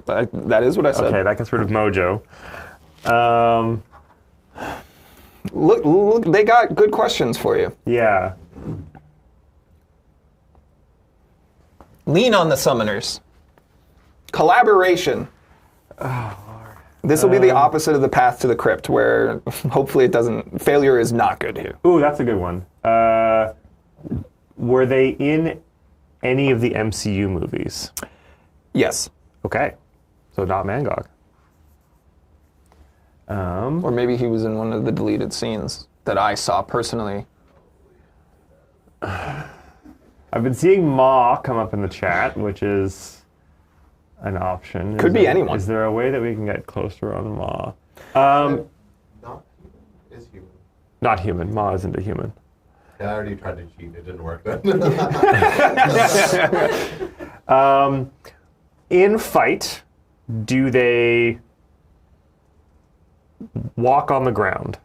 [SPEAKER 1] That is what I said.
[SPEAKER 2] Okay, that gets rid of Mojo.
[SPEAKER 1] Look, they got good questions for you.
[SPEAKER 2] Yeah.
[SPEAKER 1] Lean on the summoners. Collaboration. This will be the opposite of the path to the crypt, where hopefully it doesn't. Failure is not good here.
[SPEAKER 2] Ooh, that's a good one. Were they in any of the MCU movies?
[SPEAKER 1] Yes.
[SPEAKER 2] Okay, so not Mangog.
[SPEAKER 1] Or maybe he was in one of the deleted scenes that I saw personally.
[SPEAKER 2] I've been seeing Ma come up in the chat, which is an option.
[SPEAKER 1] Could be anyone.
[SPEAKER 2] Is there a way that we can get closer on Ma?
[SPEAKER 4] Not human. Is human.
[SPEAKER 2] Not human. Ma isn't a human.
[SPEAKER 4] Yeah, I already tried to cheat. It didn't work then.
[SPEAKER 2] In fight, do they walk on the ground?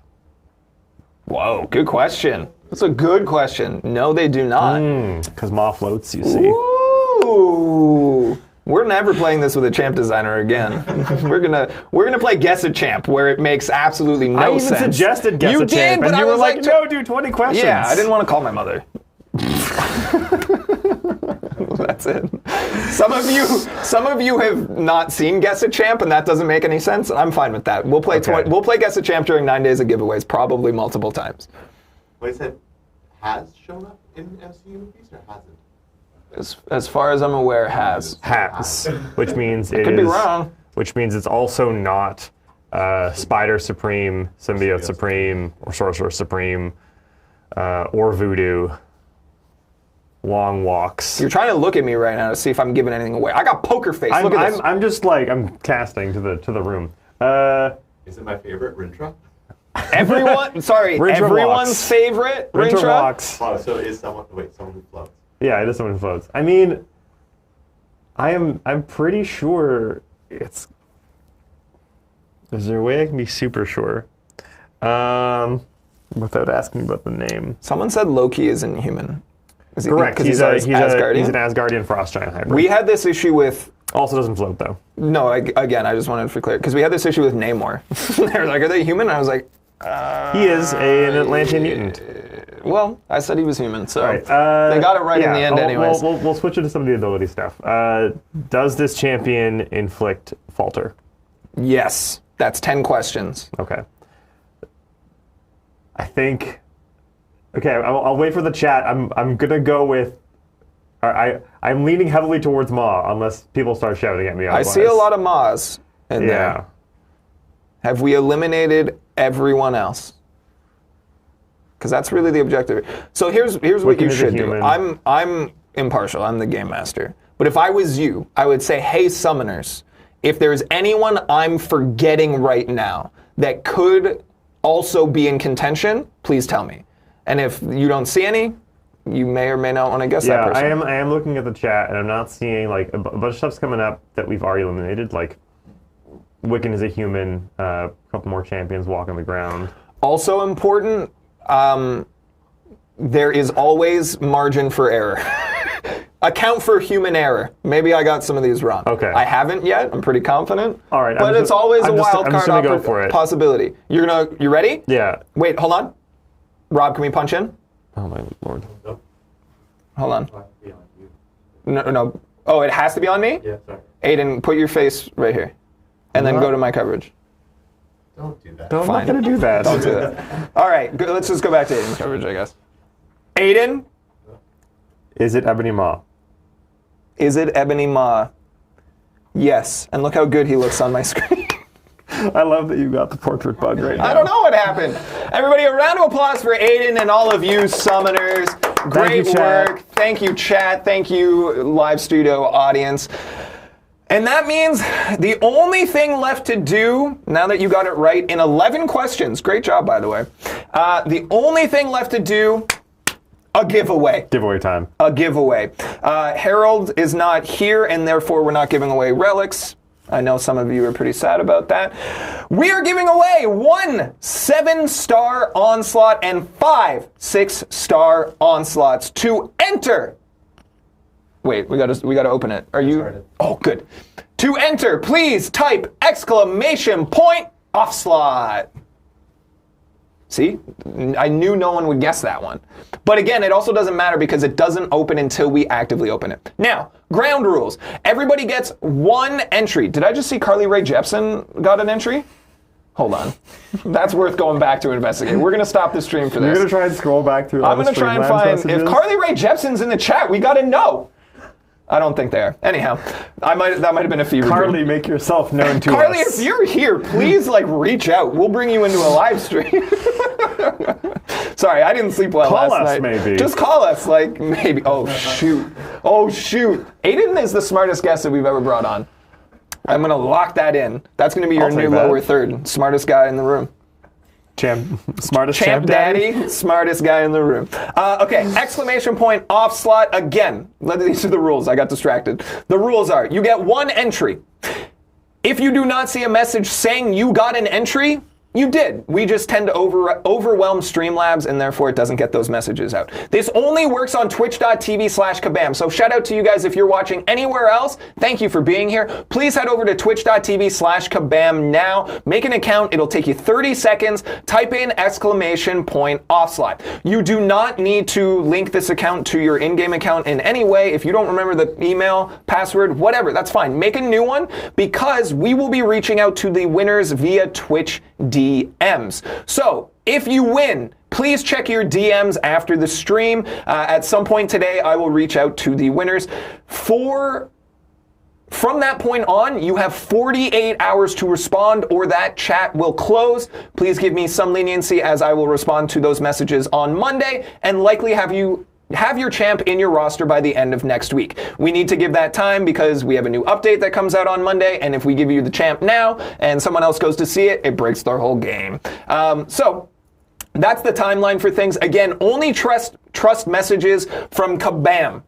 [SPEAKER 1] Whoa, good question. That's a good question. No, they do not.
[SPEAKER 2] Because Ma floats, you see.
[SPEAKER 1] Ooh. We're never playing this with a champ designer again. we're gonna play Guess a Champ, where it makes absolutely no sense.
[SPEAKER 2] I even suggested Guess a Champ,
[SPEAKER 1] but
[SPEAKER 2] and
[SPEAKER 1] I
[SPEAKER 2] you were
[SPEAKER 1] was
[SPEAKER 2] like, no, do 20 questions.
[SPEAKER 1] Yeah, I didn't want to call my mother. That's it. Some of you have not seen Guess a Champ, and that doesn't make any sense. I'm fine with that. We'll play we'll play Guess a Champ during 9 days of giveaways, probably multiple times.
[SPEAKER 4] Wait, I said has shown up in MCU movies or hasn't?
[SPEAKER 1] As far as I'm aware, has.
[SPEAKER 2] Which means
[SPEAKER 1] Could be wrong.
[SPEAKER 2] Which means it's also not Spider Supreme, Symbiote Supreme, or Sorcerer Supreme, or Voodoo. Long walks.
[SPEAKER 1] You're trying to look at me right now to see if I'm giving anything away. I got poker face. Look at this.
[SPEAKER 2] I'm just like I'm casting to the room.
[SPEAKER 4] Is it my favorite Rintra?
[SPEAKER 1] Everyone's
[SPEAKER 2] walks.
[SPEAKER 1] favorite
[SPEAKER 2] Rintra
[SPEAKER 1] Rintra.
[SPEAKER 2] walks.
[SPEAKER 4] Oh, so is someone who floats?
[SPEAKER 2] Yeah, it is someone who floats. I mean, I'm pretty sure it's. Is there a way I can be super sure? Without asking about the name.
[SPEAKER 1] Someone said Loki isn't human.
[SPEAKER 2] Correct. He's an Asgardian frost giant hybrid.
[SPEAKER 1] We had this issue with.
[SPEAKER 2] Also doesn't float though.
[SPEAKER 1] No, again, I just wanted to be clear because we had this issue with Namor. They were like, "Are they human?" And I was like,
[SPEAKER 2] "He is an Atlantean mutant."
[SPEAKER 1] Well, I said he was human, so
[SPEAKER 2] right.
[SPEAKER 1] they got it right in the end, anyways.
[SPEAKER 2] We'll switch into some of the ability stuff. Does this champion inflict falter?
[SPEAKER 1] Yes, that's 10 questions.
[SPEAKER 2] Okay. I think. Okay, I'll wait for the chat. I'm gonna go with. I'm leaning heavily towards Ma, unless people start shouting at me. Otherwise.
[SPEAKER 1] I see a lot of Ma's in there. Have we eliminated everyone else? Because that's really the objective. So here's what you should do. I'm impartial. I'm the game master. But if I was you, I would say, hey, summoners, if there's anyone I'm forgetting right now that could also be in contention, please tell me. And if you don't see any, you may or may not want to guess that person.
[SPEAKER 2] Yeah, I am looking at the chat, and I'm not seeing, like, a bunch of stuff's coming up that we've already eliminated, like Wiccan is a human, a couple more champions walk on the ground.
[SPEAKER 1] Also important, there is always margin for error. Account for human error. Maybe I got some of these wrong.
[SPEAKER 2] Okay.
[SPEAKER 1] I haven't yet. I'm pretty confident.
[SPEAKER 2] All right.
[SPEAKER 1] But it's always a wild card
[SPEAKER 2] for it.
[SPEAKER 1] possibility. You ready?
[SPEAKER 2] Yeah.
[SPEAKER 1] Wait, hold on. Rob, can we punch in?
[SPEAKER 2] Oh my lord.
[SPEAKER 1] Hold on. No. Oh, it has to be on me?
[SPEAKER 4] Yeah, sorry.
[SPEAKER 1] Aiden, put your face right here. And then go to my coverage.
[SPEAKER 4] Don't do that.
[SPEAKER 2] I'm not going to do that.
[SPEAKER 1] Don't do that. All right, let's just go back to Aiden's coverage, I guess. Aiden?
[SPEAKER 2] Is it Ebony Maw?
[SPEAKER 1] Is it Ebony Maw? Yes. And look how good he looks on my screen.
[SPEAKER 2] I love that you got the portrait bug right now.
[SPEAKER 1] I don't know what happened. Everybody, a round of applause for Aiden and all of you summoners. Great work. Thank you, chat. Thank you, live studio audience. And that means the only thing left to do, now that you got it right in 11 questions, great job, by the way, the only thing left to do, a giveaway.
[SPEAKER 2] Giveaway time.
[SPEAKER 1] A giveaway. Harold is not here, and therefore we're not giving away relics. I know some of you are pretty sad about that. We are giving away 1 7-star Onslaught and 5 6-star Onslaughts to enter. Wait, we gotta open it. Are you?
[SPEAKER 4] Started.
[SPEAKER 1] Oh, good. To enter, please type !! Onslaught. See? I knew no one would guess that one. But again, it also doesn't matter because it doesn't open until we actively open it. Now, ground rules. Everybody gets 1 entry. Did I just see Carly Rae Jepsen got an entry? Hold on. That's worth going back to investigate. We're going to stop the stream for this.
[SPEAKER 2] You're going to try and scroll back through
[SPEAKER 1] I'm going to try and find, if Carly Rae Jepsen's in the chat, we got to know. I don't think they are. Anyhow, that might have been a fever
[SPEAKER 2] Carly,
[SPEAKER 1] dream.
[SPEAKER 2] make yourself known to
[SPEAKER 1] Carly,
[SPEAKER 2] us.
[SPEAKER 1] if you're here, please reach out. We'll bring you into a live stream. Sorry, I didn't sleep well last night.
[SPEAKER 2] Call us, maybe.
[SPEAKER 1] Just call us, maybe. Oh, shoot. Oh, shoot. Aiden is the smartest guest that we've ever brought on. I'm going to lock that in. That's going to be your new lower third. Smartest guy in the room.
[SPEAKER 2] Smartest
[SPEAKER 1] Champ Daddy, smartest guy in the room. Okay, exclamation point, off slot again. These are the rules. I got distracted. The rules are, you get 1 entry. If you do not see a message saying you got an entry, you did. We just tend to overwhelm Streamlabs, and therefore it doesn't get those messages out. This only works on twitch.tv/kabam. So shout out to you guys if you're watching anywhere else. Thank you for being here. Please head over to twitch.tv/kabam now. Make an account. It'll take you 30 seconds. Type in exclamation point off slot. You do not need to link this account to your in-game account in any way. If you don't remember the email, password, whatever, that's fine. Make a new one because we will be reaching out to the winners via Twitch DMs. So if you win, please check your DMs after the stream. At some point today, I will reach out to the winners. From that point on, you have 48 hours to respond or that chat will close. Please give me some leniency as I will respond to those messages on Monday and likely have your champ in your roster by the end of next week. We need to give that time because we have a new update that comes out on Monday, and if we give you the champ now and someone else goes to see it, it breaks their whole game. So that's the timeline for things. Again, only trust messages from Kabam.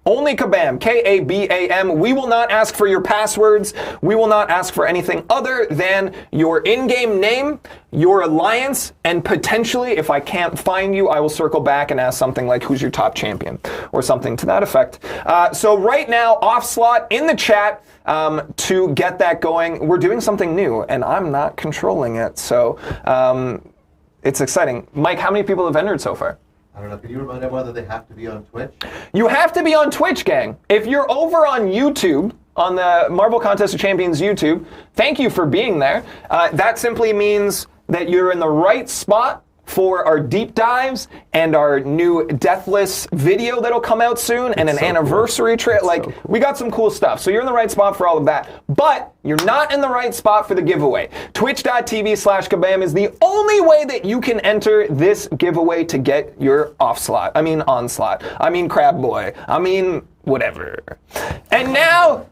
[SPEAKER 1] Only Kabam, K-A-B-A-M. We will not ask for your passwords. We will not ask for anything other than your in-game name, your alliance, and potentially, if I can't find you, I will circle back and ask something like, who's your top champion? Or something to that effect. So right now, off slot in the chat to get that going. We're doing something new, and I'm not controlling it. So it's exciting. Mike, how many people have entered so far?
[SPEAKER 4] I don't know. Can you remind them whether they have to be on Twitch?
[SPEAKER 1] You have to be on Twitch, gang. If you're over on YouTube, on the Marvel Contest of Champions YouTube, thank you for being there. That simply means that you're in the right spot for our deep dives and our new Deathless video that'll come out soon and an anniversary trip. We got some cool stuff. So you're in the right spot for all of that. But you're not in the right spot for the giveaway. Twitch.tv/kabam is the only way that you can enter this giveaway to get your onslaught. I mean crab boy. I mean whatever. And now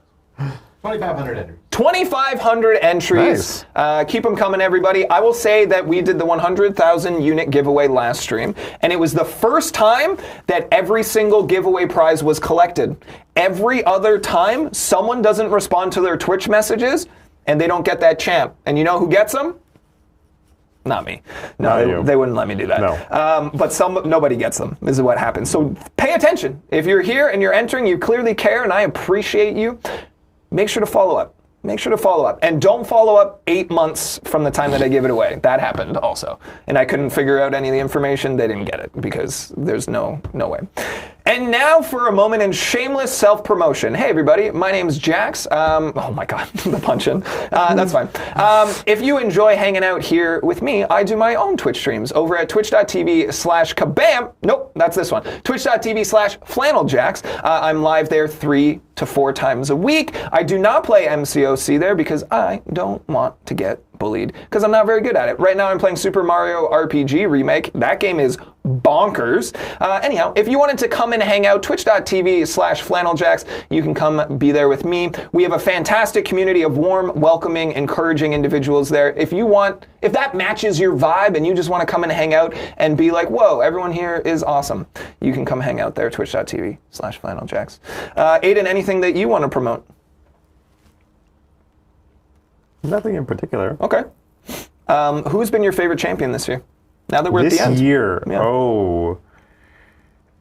[SPEAKER 4] 2,500 entries.
[SPEAKER 1] 2,500 entries. Nice. Keep them coming, everybody. I will say that we did the 100,000 unit giveaway last stream, and it was the first time that every single giveaway prize was collected. Every other time, someone doesn't respond to their Twitch messages, and they don't get that champ. And you know who gets them? Not me. No, they wouldn't let me do that. No. But nobody gets them. This is what happens. So pay attention. If you're here and you're entering, you clearly care, and I appreciate you. Make sure to follow up. Make sure to follow up. And don't follow up 8 months from the time that I give it away. That happened also. And I couldn't figure out any of the information. They didn't get it because there's no way. And now for a moment in shameless self-promotion. Hey, everybody. My name's Jax. Oh, my God. The punch-in. That's fine. If you enjoy hanging out here with me, I do my own Twitch streams over at twitch.tv/kabam. Nope, that's this one. Twitch.tv/flanneljax. I'm live there 3 to 4 times a week. I do not play MCOC there because I don't want to get bullied because I'm not very good at it. Right now I'm playing Super Mario RPG Remake. That game is bonkers. Anyhow, if you wanted to come and hang out, twitch.tv/flanneljax, you can come be there with me. We have a fantastic community of warm, welcoming, encouraging individuals there. If that matches your vibe and you just want to come and hang out and be like, whoa, everyone here is awesome, you can come hang out there, twitch.tv/flanneljax. Aiden, anything that you want to promote?
[SPEAKER 2] Nothing in particular.
[SPEAKER 1] Okay. Who's been your favorite champion this year? Now that we're at the end.
[SPEAKER 2] This year? Yeah. Oh.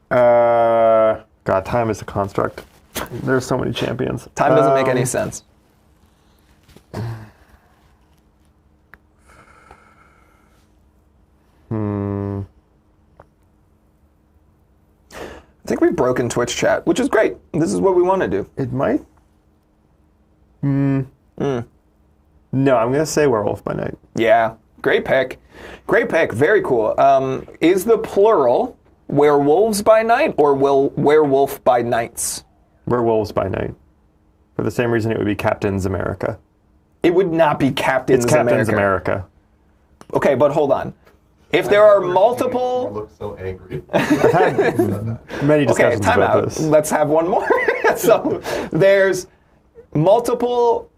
[SPEAKER 2] God, time is a construct. There's so many champions.
[SPEAKER 1] Time doesn't make any sense. think we've broken Twitch chat, which is great. This is what we want to do.
[SPEAKER 2] It might. No, I'm going to say Werewolf by Night.
[SPEAKER 1] Yeah, great pick. Great pick. Very cool. Is the plural werewolves by night or werewolf by nights?
[SPEAKER 2] Werewolves by Night. For the same reason it would be Captain's America.
[SPEAKER 1] It would not be Captain's
[SPEAKER 2] It's Captain's
[SPEAKER 1] America.
[SPEAKER 2] America.
[SPEAKER 1] Okay, but hold on. If there are
[SPEAKER 4] You
[SPEAKER 1] multiple...
[SPEAKER 4] look so angry.
[SPEAKER 2] Many
[SPEAKER 1] Okay,
[SPEAKER 2] discussions
[SPEAKER 1] time
[SPEAKER 2] about
[SPEAKER 1] out.
[SPEAKER 2] this.
[SPEAKER 1] Let's have one more. So there's multiple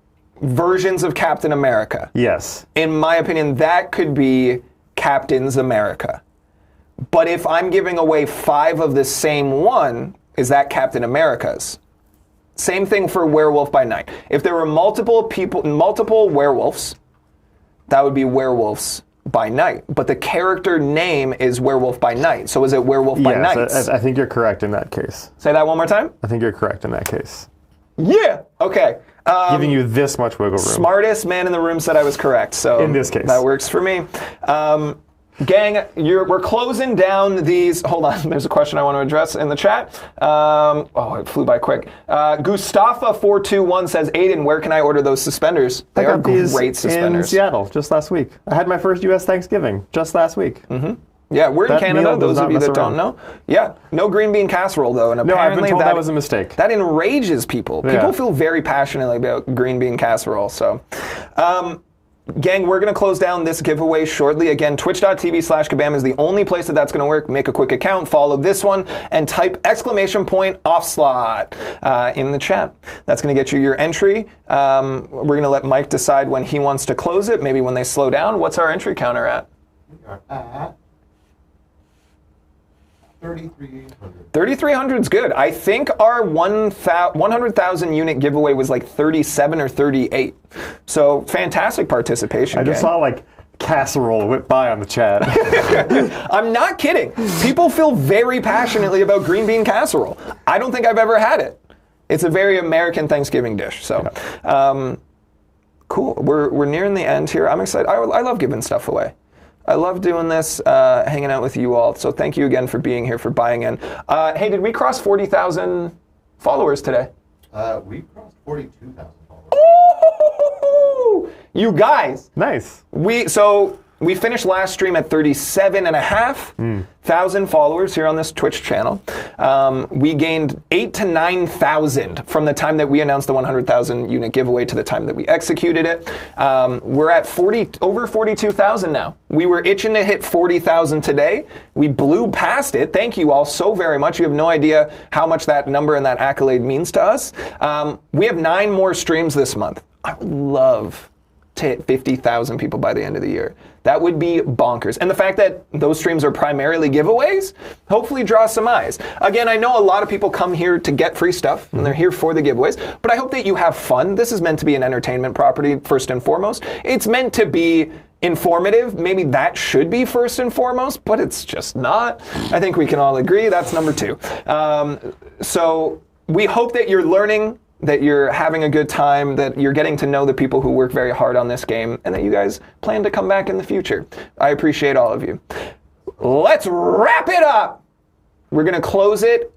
[SPEAKER 1] versions of Captain America.
[SPEAKER 2] Yes.
[SPEAKER 1] In my opinion, that could be Captain's America. But if I'm giving away 5 of the same one, is that Captain America's? Same thing for Werewolf by Night. If there were multiple werewolves, that would be Werewolves by Night. But the character name is Werewolf by Night. So is it Werewolf by Night?
[SPEAKER 2] Yes, I think you're correct in that case.
[SPEAKER 1] Say that one more time.
[SPEAKER 2] I think you're correct in that case.
[SPEAKER 1] Yeah. Okay.
[SPEAKER 2] Giving you this much wiggle room.
[SPEAKER 1] Smartest man in the room said I was correct. So
[SPEAKER 2] In this case.
[SPEAKER 1] that works for me. Gang, we're closing down these. Hold on, there's a question I want to address in the chat. It flew by quick. Gustafa421 says, Aiden, where can I order those suspenders? They are great suspenders.
[SPEAKER 2] In Seattle just last week. I had my first U.S. Thanksgiving just last week.
[SPEAKER 1] Yeah, we're in
[SPEAKER 2] That
[SPEAKER 1] Canada,
[SPEAKER 2] meal does
[SPEAKER 1] those of
[SPEAKER 2] not
[SPEAKER 1] you
[SPEAKER 2] mess
[SPEAKER 1] that don't
[SPEAKER 2] around.
[SPEAKER 1] know. Yeah, no green bean casserole, though. And
[SPEAKER 2] No, I've
[SPEAKER 1] apparently
[SPEAKER 2] been told that was a mistake.
[SPEAKER 1] That enrages people.
[SPEAKER 2] Yeah.
[SPEAKER 1] People feel very passionately about green bean casserole. So, gang, we're going to close down this giveaway shortly. Again, twitch.tv/kabam is the only place that's going to work. Make a quick account, follow this one, and type !Onslaught in the chat. That's going to get you your entry. We're going to let Mike decide when he wants to close it, maybe when they slow down. What's our entry counter at?
[SPEAKER 4] We are at 3,300.
[SPEAKER 1] 3,300 is good. I think our 100,000 unit giveaway was like 37 or 38. So fantastic participation.
[SPEAKER 2] I just
[SPEAKER 1] gang.
[SPEAKER 2] saw like casserole whip by on the chat.
[SPEAKER 1] I'm not kidding. People feel very passionately about green bean casserole. I don't think I've ever had it. It's a very American Thanksgiving dish. So, cool. We're nearing the end here. I'm excited. I love giving stuff away. I love doing this, hanging out with you all. So thank you again for being here, for buying in. Hey, did we cross 40,000 followers today?
[SPEAKER 4] We crossed 42,000 followers.
[SPEAKER 1] Ooh, you guys.
[SPEAKER 2] Nice.
[SPEAKER 1] We finished last stream at 37,500 followers here on this Twitch channel. We gained 8,000 to 9,000 from the time that we announced the 100,000 unit giveaway to the time that we executed it. We're at over 42,000 now. We were itching to hit 40,000 today. We blew past it. Thank you all so very much. You have no idea how much that number and that accolade means to us. We have 9 more streams this month. I would love to hit 50,000 people by the end of the year. That would be bonkers. And the fact that those streams are primarily giveaways, hopefully draws some eyes. Again, I know a lot of people come here to get free stuff, and they're here for the giveaways, but I hope that you have fun. This is meant to be an entertainment property, first and foremost. It's meant to be informative. Maybe that should be first and foremost, but it's just not. I think we can all agree that's number 2. So we hope that you're learning, that you're having a good time, that you're getting to know the people who work very hard on this game, and that you guys plan to come back in the future. I appreciate all of you. Let's wrap it up. We're going to close it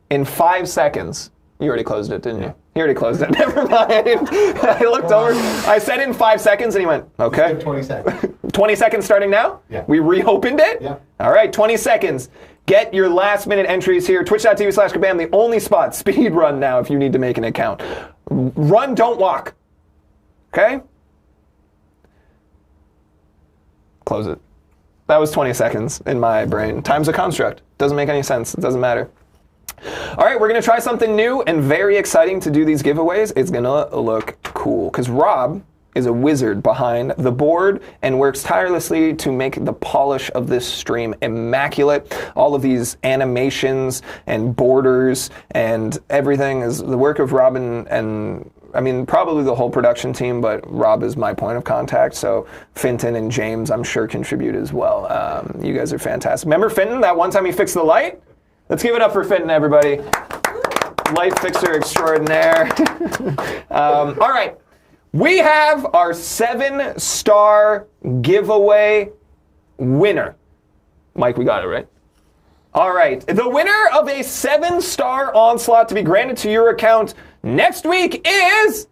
[SPEAKER 1] in 5 seconds. You already closed it, didn't you? You already closed it. Never mind. I looked over. I said in 5 seconds, and he went, okay.
[SPEAKER 4] 20 seconds.
[SPEAKER 1] 20 seconds starting now?
[SPEAKER 4] Yeah.
[SPEAKER 1] We reopened it?
[SPEAKER 4] Yeah.
[SPEAKER 1] All right, 20 seconds. Get your last minute entries here. Twitch.tv/kabam, the only spot. Speed run now if you need to make an account. Run, don't walk. Okay? Close it. That was 20 seconds in my brain. Time's a construct. Doesn't make any sense. It doesn't matter. All right, we're going to try something new and very exciting to do these giveaways. It's going to look cool because Rob is a wizard behind the board and works tirelessly to make the polish of this stream immaculate. All of these animations and borders and everything is the work of Rob and I mean, probably the whole production team, but Rob is my point of contact, so Finton and James, I'm sure, contribute as well. You guys are fantastic. Remember Finton, that one time he fixed the light? Let's give it up for Finton, everybody. Light fixer extraordinaire. All right. We have our 7-star giveaway winner. Mike, we got it, right? All right. The winner of a 7-star Onslaught to be granted to your account next week is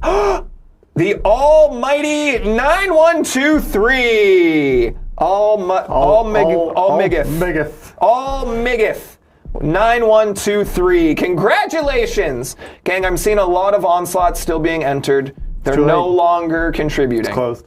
[SPEAKER 1] the almighty 9123. All-Migith. 9123. Congratulations. Gang, I'm seeing a lot of Onslaughts still being entered. They're no longer contributing.
[SPEAKER 2] It's closed.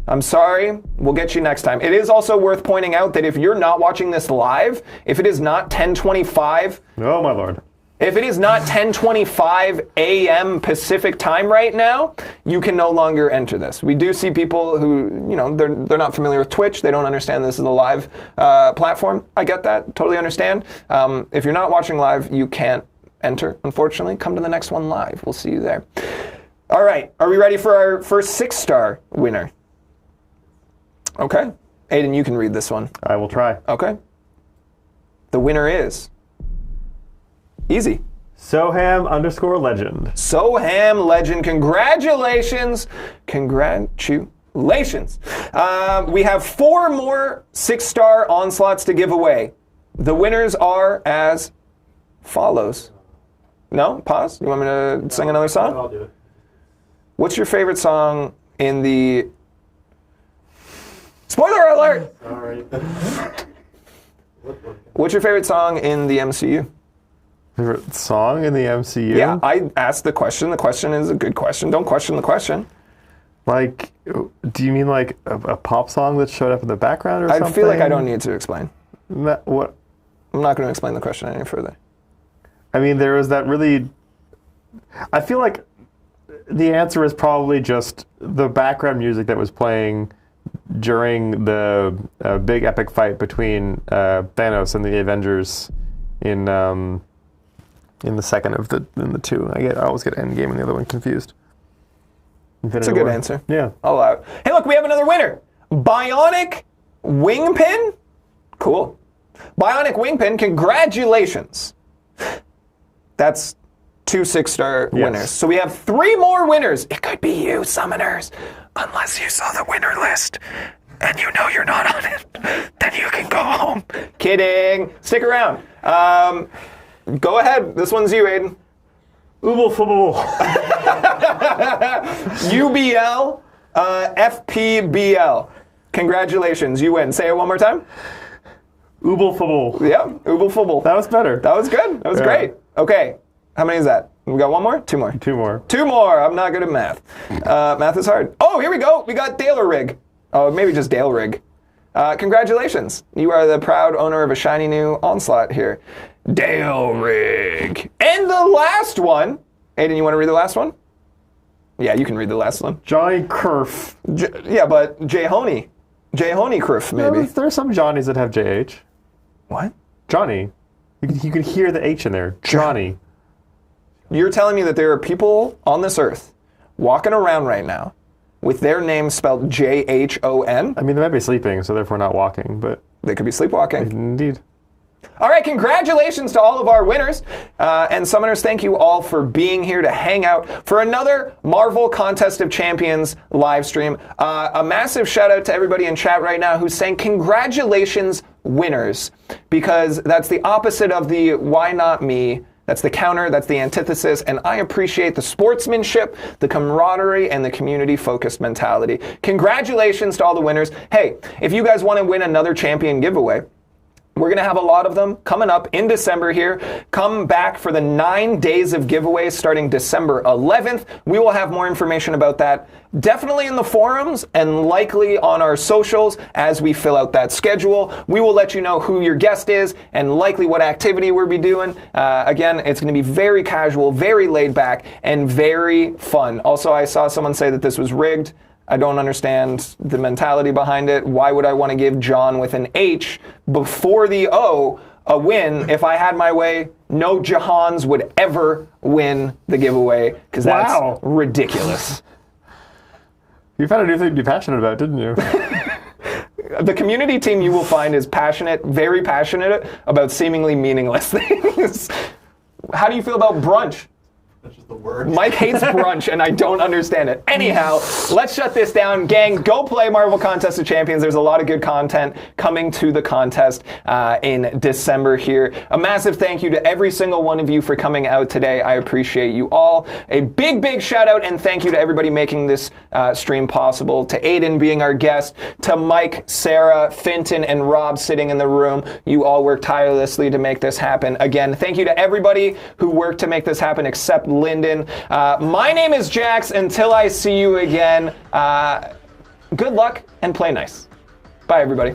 [SPEAKER 1] I'm sorry. We'll get you next time. It is also worth pointing out that if you're not watching this live, if it is not 10:25,
[SPEAKER 2] oh my lord.
[SPEAKER 1] If it is not 10:25 a.m. Pacific time right now, you can no longer enter this. We do see people who, they're not familiar with Twitch. They don't understand this is a live platform. I get that. Totally understand. If you're not watching live, you can't enter, unfortunately. Come to the next one live. We'll see you there. All right. Are we ready for our first 6-star winner? Okay. Aiden, you can read this one.
[SPEAKER 2] I will try.
[SPEAKER 1] Okay. The winner is... easy.
[SPEAKER 2] Soham_legend.
[SPEAKER 1] Soham Legend. Congratulations. Congratulations. We have 4 more 6-star Onslaughts to give away. The winners are as follows. No? Pause? You want me to sing another song?
[SPEAKER 2] I'll do it.
[SPEAKER 1] What's your favorite song in the... Spoiler alert!
[SPEAKER 2] Sorry.
[SPEAKER 1] What's your favorite song in the MCU?
[SPEAKER 2] Favorite song in the MCU?
[SPEAKER 1] Yeah, I asked the question. The question is a good question. Don't question the question.
[SPEAKER 2] Like, do you mean like a pop song that showed up in the background or something?
[SPEAKER 1] I feel like I don't need to explain.
[SPEAKER 2] What?
[SPEAKER 1] I'm not going to explain the question any further.
[SPEAKER 2] I mean, there was that really... I feel like the answer is probably just the background music that was playing during the big epic fight between Thanos and the Avengers in the second of the two. I always get Endgame and the other one confused.
[SPEAKER 1] That's a good answer.
[SPEAKER 2] Yeah.
[SPEAKER 1] I'll allow it. Hey, look, we have another winner. Bionic Wingpin? Cool. Bionic Wingpin, congratulations. That's 2 6-star winners. So we have 3 more winners. It could be you, summoners. Unless you saw the winner list and you know you're not on it, then you can go home. Kidding. Stick around. Go ahead. This one's you, Aiden. UBL, FPBL. Congratulations. You win. Say it one more time.
[SPEAKER 2] Ooblefoble.
[SPEAKER 1] Yeah, Ooblefoble.
[SPEAKER 2] That was better.
[SPEAKER 1] That was good. That was great. Okay. How many is that? We got 1 more? 2 more.
[SPEAKER 2] 2 more.
[SPEAKER 1] 2 more. I'm not good at math. Math is hard. Oh, here we go. We got Dale Rig. Oh, maybe just Dale Rig. Congratulations. You are the proud owner of a shiny new Onslaught here. Dale Rig. And the last one. Aiden, you want to read the last one? Yeah, you can read the last one.
[SPEAKER 2] Johnny Kerf.
[SPEAKER 1] Yeah, but Jehoni. Jehoni Kerf, maybe.
[SPEAKER 2] There are some Johnnies that have JH.
[SPEAKER 1] What?
[SPEAKER 2] Johnny. You can hear the H in there. Johnny.
[SPEAKER 1] You're telling me that there are people on this earth walking around right now with their name spelled Jhon?
[SPEAKER 2] I mean, they might be sleeping, so therefore not walking, but...
[SPEAKER 1] They could be sleepwalking.
[SPEAKER 2] Indeed.
[SPEAKER 1] All right, congratulations to all of our winners. And Summoners, thank you all for being here to hang out for another Marvel Contest of Champions live stream. A massive shout out to everybody in chat right now who's saying congratulations, winners, because that's the opposite of the why not me. That's the counter, that's the antithesis, and I appreciate the sportsmanship, the camaraderie, and the community-focused mentality. Congratulations to all the winners. Hey, if you guys want to win another champion giveaway, we're going to have a lot of them coming up in December here. Come back for the 9 days of giveaways starting December 11th. We will have more information about that definitely in the forums and likely on our socials as we fill out that schedule. We will let you know who your guest is and likely what activity we'll be doing. Again, it's going to be very casual, very laid back, and very fun. Also, I saw someone say that this was rigged. I don't understand the mentality behind it. Why would I want to give John with an H before the O a win? If I had my way, no Jahans would ever win the giveaway because that's ridiculous.
[SPEAKER 2] You found a new thing to be passionate about, didn't you?
[SPEAKER 1] The community team you will find is passionate, very passionate about seemingly meaningless things. How do you feel about brunch?
[SPEAKER 4] That's just the word.
[SPEAKER 1] Mike hates brunch, and I don't understand it. Anyhow, let's shut this down. Gang, go play Marvel Contest of Champions. There's a lot of good content coming to the contest in December here. A massive thank you to every single one of you for coming out today. I appreciate you all. A big, big shout out and thank you to everybody making this stream possible. To Aiden being our guest, to Mike, Sarah, Finton, and Rob sitting in the room. You all worked tirelessly to make this happen. Again, thank you to everybody who worked to make this happen except Lyndon. My name is Jax. Until I see you again, good luck and play nice. Bye, everybody.